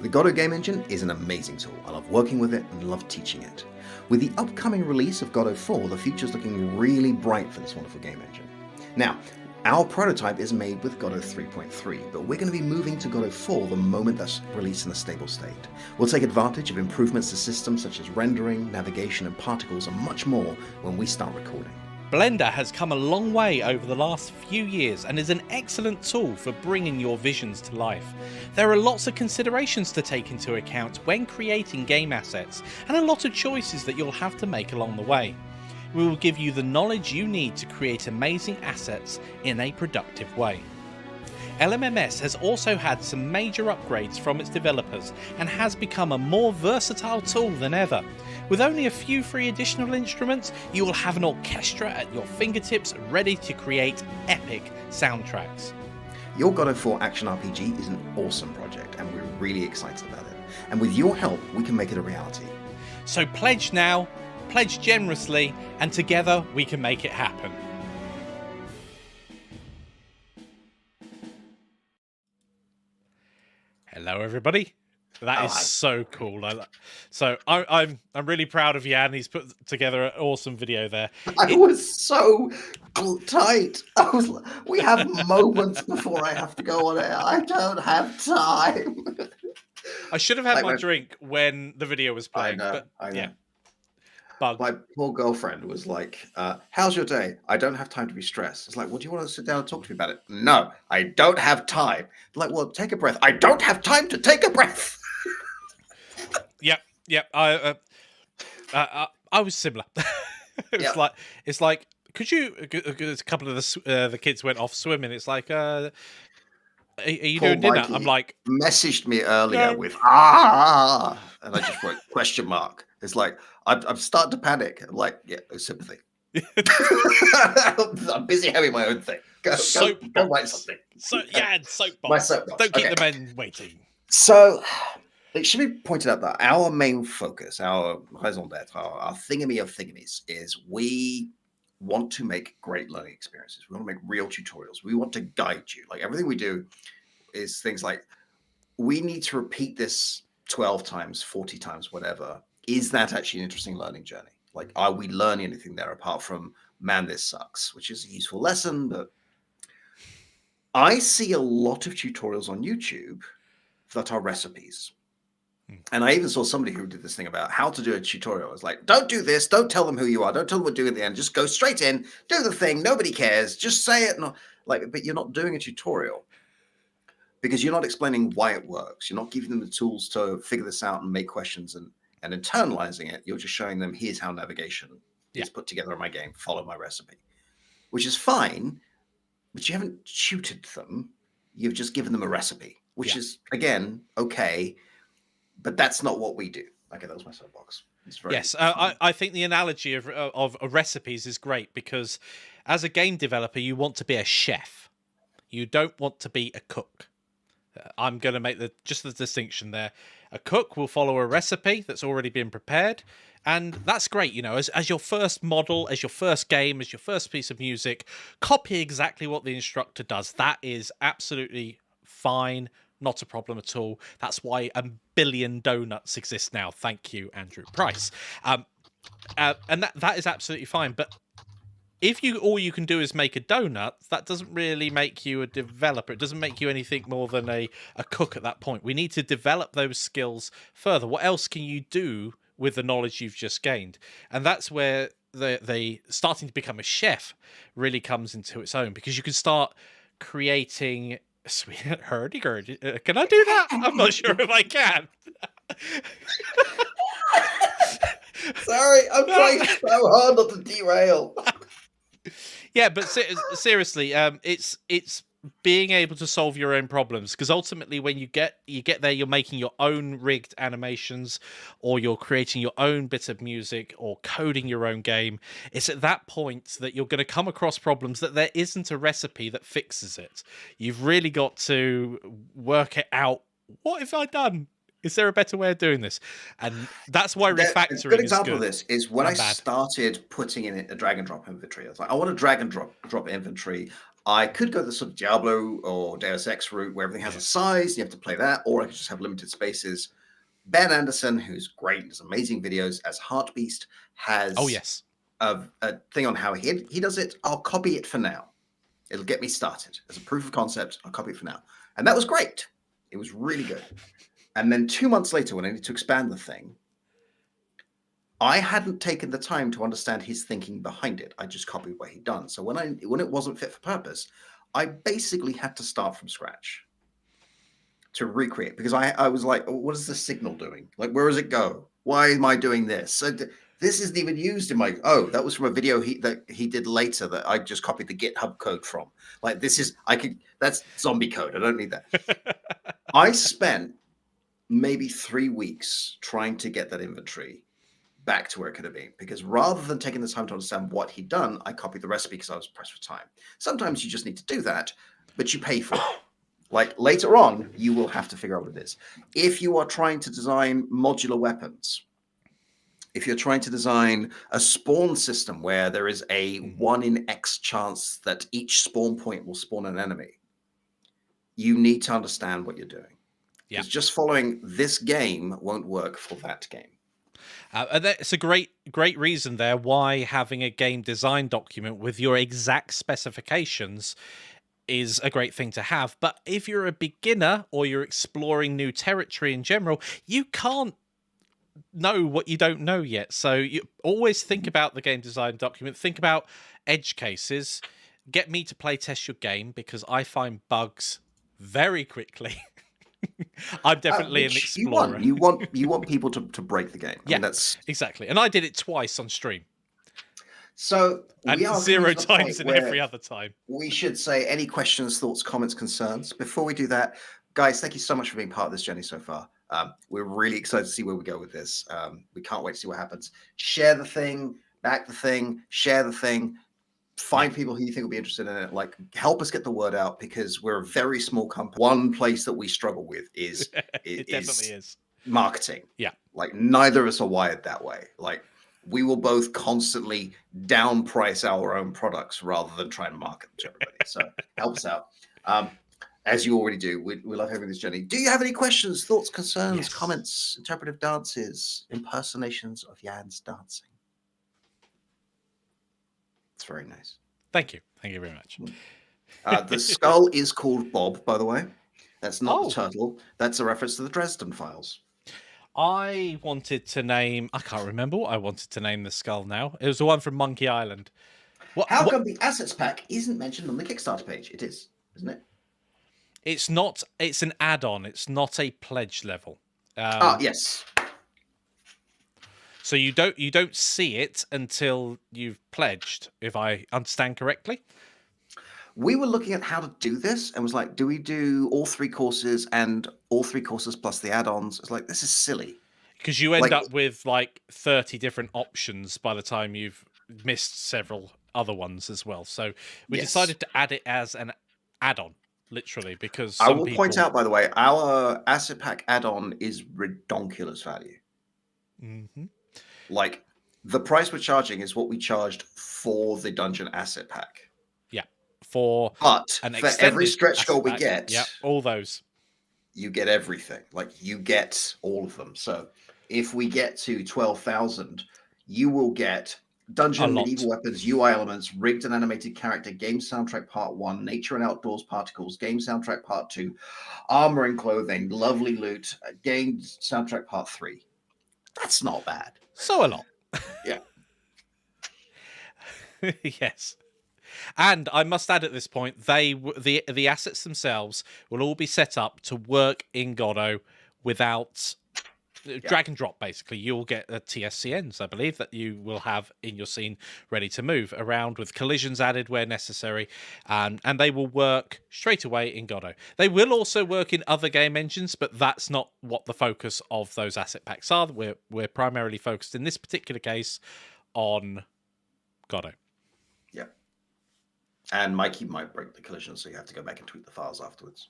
The Godot game engine is an amazing tool. I love working with it and love teaching it. With the upcoming release of Godot 4, the future's looking really bright for this wonderful game engine. Now, our prototype is made with Godot 3.3, but we're going to be moving to Godot 4 the moment that's released in a stable state. We'll take advantage of improvements to systems such as rendering, navigation, and particles, and much more when we start recording. Blender has come a long way over the last few years and is an excellent tool for bringing your visions to life. There are lots of considerations to take into account when creating game assets, and a lot of choices that you'll have to make along the way. We will give you the knowledge you need to create amazing assets in a productive way. LMMS has also had some major upgrades from its developers and has become a more versatile tool than ever. With only a few free additional instruments, you will have an orchestra at your fingertips ready to create epic soundtracks. Your Godot 4 action RPG is an awesome project, and we're really excited about it. And with your help, we can make it a reality. So pledge now, pledge generously, and together we can make it happen. Hello, everybody. That is so cool. I'm really proud of Yann. He's put together an awesome video there. I was so tight. We have moments before I have to go on air. I don't have time. I should have had my drink when the video was playing. I know. Yeah. Bug. My poor girlfriend was like, how's your day? I don't have time to be stressed. It's like, well, do you want to sit down and talk to me about it? No, I don't have time. Like, well, take a breath. I don't have time to take a breath. Yep. I was similar. It's like, could you? A couple of the kids went off swimming. It's like, are you doing dinner? Mikey I'm like, messaged me earlier with and I just wrote question mark. It's like I'm starting to panic. I'm like, yeah, no sympathy. I'm busy having my own thing. Go write something. Soapbox. My soapbox. Don't keep the men waiting. So it should be pointed out that our main focus, our raison d'etre, our thingamy of thingamies, is we want to make great learning experiences. We want to make real tutorials. We want to guide you. Like everything we do is things like, we need to repeat this 12 times, 40 times, whatever. Is that actually an interesting learning journey? Like, are we learning anything there apart from, man, this sucks, which is a useful lesson. But I see a lot of tutorials on YouTube that are recipes. And I even saw somebody who did this thing about how to do a tutorial. It's like, don't do this. Don't tell them who you are. Don't tell them what to do at the end. Just go straight in, do the thing. Nobody cares. Just say it. But you're not doing a tutorial because you're not explaining why it works. You're not giving them the tools to figure this out and make questions and internalizing it. You're just showing them, here's how navigation is put together in my game. Follow my recipe, which is fine, but you haven't tutored them. You've just given them a recipe, which is, again, okay. But that's not what we do. Okay, that was my soapbox. Yes, I think the analogy of recipes is great because as a game developer, you want to be a chef. You don't want to be a cook. I'm going to make just the distinction there. A cook will follow a recipe that's already been prepared, and that's great. As your first model, as your first game, as your first piece of music, copy exactly what the instructor does. That is absolutely fine, not a problem at all. That's why a billion donuts exist now. Thank you, Andrew Price. And that is absolutely fine. But if all you can do is make a donut, that doesn't really make you a developer. It doesn't make you anything more than a cook at that point. We need to develop those skills further. What else can you do with the knowledge you've just gained? And that's where the starting to become a chef really comes into its own, because you can start creating sweet hurdy-gurdy. Can I do that? I'm not sure if I can. Sorry, I'm trying so hard not to derail. Yeah, but seriously, it's being able to solve your own problems, because ultimately when you get there, you're making your own rigged animations, or you're creating your own bit of music, or coding your own game. It's at that point that you're going to come across problems that there isn't a recipe that fixes it. You've really got to work it out. What have I done? Is there a better way of doing this? And that's why refactoring is good. A good example of this is when I started putting in a drag and drop inventory. I was like, I want a drag and drop inventory. I could go the sort of Diablo or Deus Ex route where everything has a size, you have to play that, or I could just have limited spaces. Ben Anderson, who's great, does amazing videos as Heartbeast, has a thing on how he does it. I'll copy it for now. It'll get me started. As a proof of concept, I'll copy it for now. And that was great. It was really good. And then 2 months later, when I needed to expand the thing, I hadn't taken the time to understand his thinking behind it. I just copied what he'd done. So when it wasn't fit for purpose, I basically had to start from scratch to recreate, because I was like, oh, what is the signal doing? Like, where does it go? Why am I doing this? So this isn't even used in my. Oh, that was from a video that he did later that I just copied the GitHub code from. Like, that's zombie code. I don't need that. I spent maybe 3 weeks trying to get that inventory back to where it could have been, because rather than taking the time to understand what he'd done, I copied the recipe because I was pressed for time. Sometimes you just need to do that, but you pay for it. Like, later on, you will have to figure out what it is. If you are trying to design modular weapons, if you're trying to design a spawn system where there is a 1 in X chance that each spawn point will spawn an enemy, you need to understand what you're doing. Because just following this game won't work for that game. And it's a great reason there why having a game design document with your exact specifications is a great thing to have. But if you're a beginner or you're exploring new territory in general, you can't know what you don't know yet. So you always think about the game design document, think about edge cases, get me to play test your game, because I find bugs very quickly. I'm definitely an explorer. You want people to break the game. Yeah, that's exactly. And I did it twice on stream. So and 0 times in every other time. We should say any questions, thoughts, comments, concerns. Before we do that, guys, thank you so much for being part of this journey so far. We're really excited to see where we go with this. We can't wait to see what happens. Share the thing, back the thing, share the thing. Find people who you think will be interested in it. Like, help us get the word out, because we're a very small company. One place that we struggle with is it definitely is marketing. Yeah, like, neither of us are wired that way. Like, we will both constantly down price our own products rather than trying to market them to everybody. So help us out. As you already do. We love having this journey. Do you have any questions, thoughts, concerns, comments, interpretive dances, impersonations of Yann's dancing? It's very nice. Thank you. Thank you very much. The skull is called Bob, by the way. That's not the turtle. That's a reference to the Dresden Files. I wanted to name... I can't remember what I wanted to name the skull now. It was the one from Monkey Island. How come the assets pack isn't mentioned on the Kickstarter page? It is, isn't it? It's not. It's an add-on. It's not a pledge level. Yes. So you don't see it until you've pledged, if I understand correctly. We were looking at how to do this and was like, do we do all 3 courses and all 3 courses plus the add-ons? It's like, this is silly. Because you end up with like 30 different options by the time you've missed several other ones as well. So we decided to add it as an add-on. literally, because I some will point people. out, by the way, our asset pack add-on is redonkulous value. Hmm. Like, the price we're charging is what we charged for the dungeon asset pack. Yeah, for But an for every extended stretch goal asset we pack. get, Yeah, all those. you get everything. Like, you get all of them. So if we get to 12,000, you will get A dungeon, lot. medieval weapons, UI elements, rigged and animated character, game soundtrack part 1, nature and outdoors particles, game soundtrack part 2, armor and clothing, lovely loot, game soundtrack part 3. That's not bad. So a lot. Yeah. Yes. And I must add at this point, the assets themselves will all be set up to work in Godot without drag and drop. Basically, you'll get TSCNs, I believe, that you will have in your scene ready to move around with collisions added where necessary, and they will work straight away in Godot. They will also work in other game engines, but that's not what the focus of those asset packs are. We're primarily focused in this particular case on Godot. Yeah. And Mikey might break the collision, so you have to go back and tweak the files afterwards.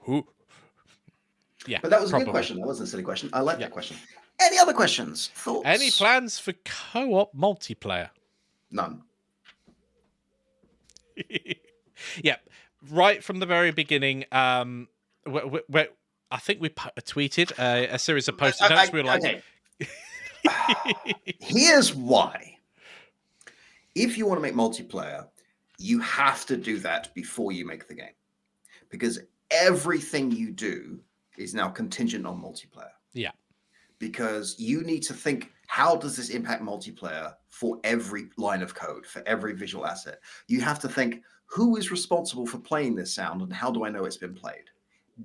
Who? Yeah, But that was a probably. good question. That wasn't a silly question. I like Yeah. that question. Any other questions? Thoughts? Any plans for co-op multiplayer? None. Yeah, right from the very beginning. Where I think we tweeted a series of post-it notes. We were like, okay. Here's why. If you want to make multiplayer, you have to do that before you make the game, because everything you do is now contingent on multiplayer. yeah, Because you need to think, how does this impact multiplayer for every line of code, for every visual asset? You have to think, who is responsible for playing this sound and how do I know it's been played?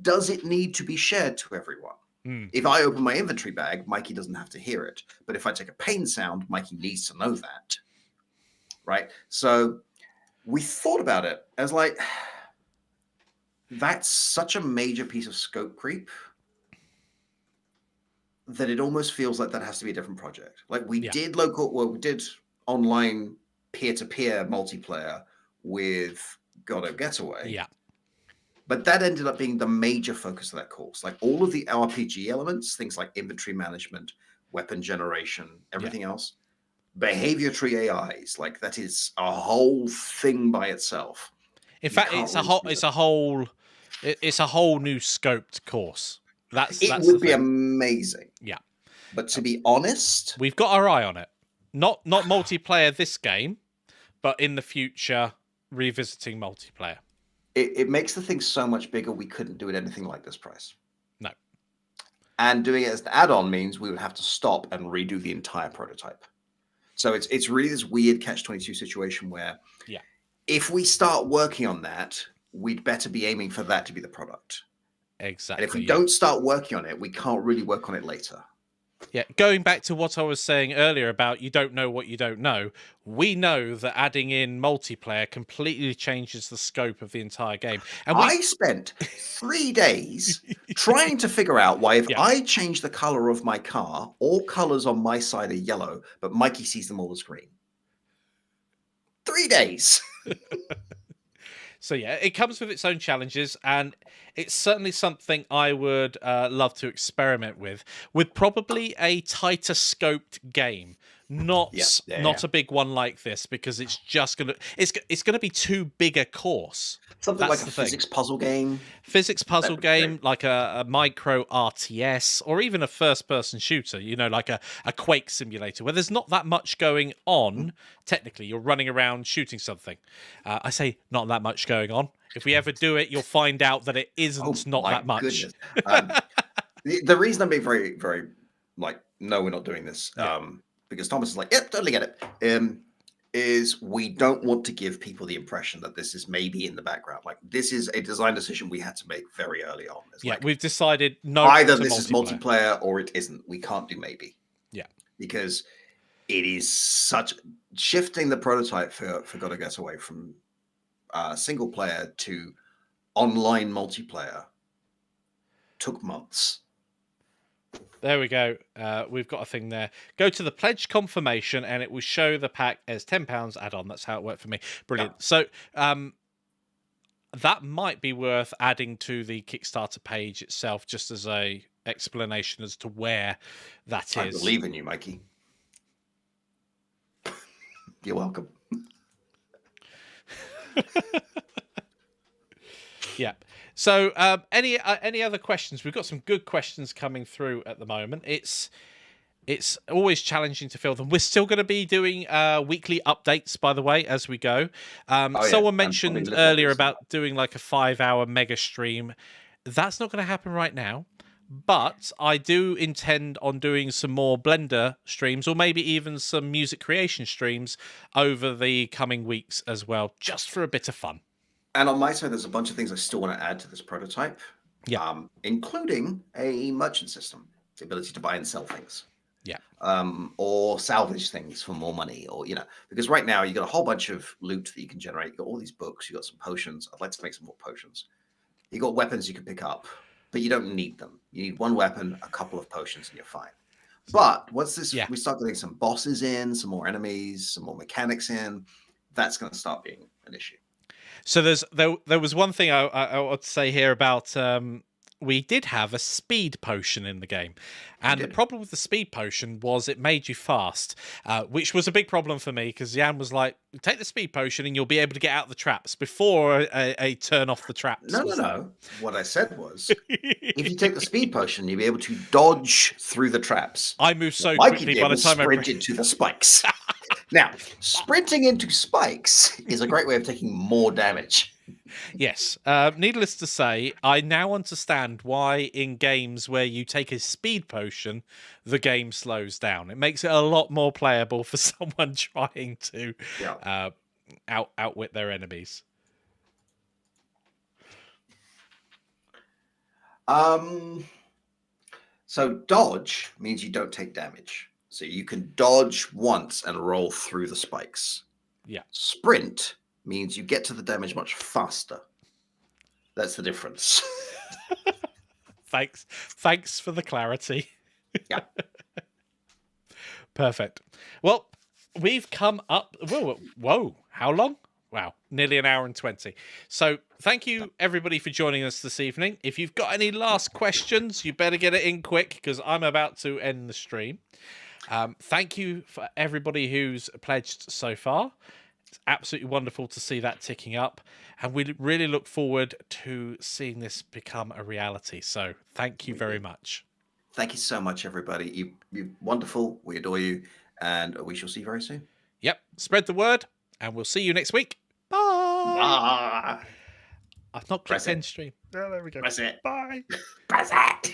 Does it need to be shared to everyone? If I open my inventory bag, Mikey doesn't have to hear it. But if I take a pain sound, Mikey needs to know that. Right? So we thought about it as like, that's such a major piece of scope creep that it almost feels like that has to be a different project. Like we did we did online peer-to-peer multiplayer with Godot Getaway. yeah. But that ended up being the major focus of that course. Like all of the RPG elements, things like inventory management, weapon generation, everything else, behavior tree AIs, like that is a whole thing by itself. In fact, it's a whole new scoped course. It would be amazing. Yeah. But to be honest, we've got our eye on it. Not multiplayer this game, but in the future, revisiting multiplayer. It makes the thing so much bigger, we couldn't do it anything like this price. No. And doing it as an add-on means we would have to stop and redo the entire prototype. So it's really this weird catch-22 situation where if we start working on that, we'd better be aiming for that to be the product. Exactly. And if we don't start working on it, we can't really work on it later. Yeah, going back to what I was saying earlier about you don't know what you don't know, we know that adding in multiplayer completely changes the scope of the entire game. And I spent 3 days trying to figure out why if I change the color of my car, all colors on my side are yellow, but Mikey sees them all as green. 3 days. So yeah, it comes with its own challenges, and it's certainly something I would love to experiment with probably a tighter scoped game, not a big one like this, because it's just it's gonna be too big a course. Something like a physics puzzle game. Like a micro RTS, or even a first-person shooter, like a Quake simulator, where there's not that much going on. Technically, you're running around shooting something. I say not that much going on. If we ever do it, you'll find out that it isn't not that much. The reason I'm being very, very, no, we're not doing this, because Thomas is like, yep, totally get it, is we don't want to give people the impression that this is maybe in the background. Like, this is a design decision we had to make very early on. We've decided no. Either this is multiplayer or it isn't. We can't do maybe. Yeah. Because it is such... Shifting the prototype for Godot Getaway from single player to online multiplayer took months. There we go. We've got a thing there. Go to the pledge confirmation and it will show the pack as £10 add-on. That's how it worked for me. Brilliant. Yeah. So that might be worth adding to the Kickstarter page itself, just as a explanation as to where that is. I believe in you, Mikey. You're welcome. Yeah. So, any other questions? We've got some good questions coming through at the moment. It's always challenging to fill them. We're still going to be doing weekly updates, by the way, as we go. Someone mentioned earlier about doing like a 5-hour mega stream. That's not going to happen right now. But I do intend on doing some more Blender streams, or maybe even some music creation streams over the coming weeks as well, just for a bit of fun. And on my side, there's a bunch of things I still want to add to this prototype, including a merchant system, the ability to buy and sell things. Yeah. Or salvage things for more money, or, because right now you got a whole bunch of loot that you can generate. You got all these books, you got some potions. I'd like to make some more potions. You got weapons you can pick up, but you don't need them. You need one weapon, a couple of potions, and you're fine. But once we start getting some bosses in, some more enemies, some more mechanics in, that's going to start being an issue. So there was one thing I want to say here about we did have a speed potion in the game, and the problem with the speed potion was it made you fast, which was a big problem for me because Yann was like, "Take the speed potion and you'll be able to get out the traps before a turn off the traps." No. What I said was, if you take the speed potion, you'll be able to dodge through the traps. I moved so quickly by the time I sprint into the spikes. Now, sprinting into spikes is a great way of taking more damage. Yes. Needless to say, I now understand why in games where you take a speed potion, the game slows down. It makes it a lot more playable for someone trying to outwit their enemies. So dodge means you don't take damage. So you can dodge once and roll through the spikes. Yeah. Sprint means you get to the damage much faster. That's the difference. Thanks for the clarity. Yeah. Perfect. Well, we've come up. Whoa! How long? Wow, nearly an hour and 20. So thank you, everybody, for joining us this evening. If you've got any last questions, you better get it in quick because I'm about to end the stream. Thank you for everybody who's pledged so far. It's absolutely wonderful to see that ticking up. And we really look forward to seeing this become a reality. So thank you very much. Thank you so much, everybody. You're wonderful. We adore you. And we shall see you very soon. Yep. Spread the word. And we'll see you next week. Bye. Bye. I've not clicked end stream. Oh, there we go. Press it. Bye. Press it.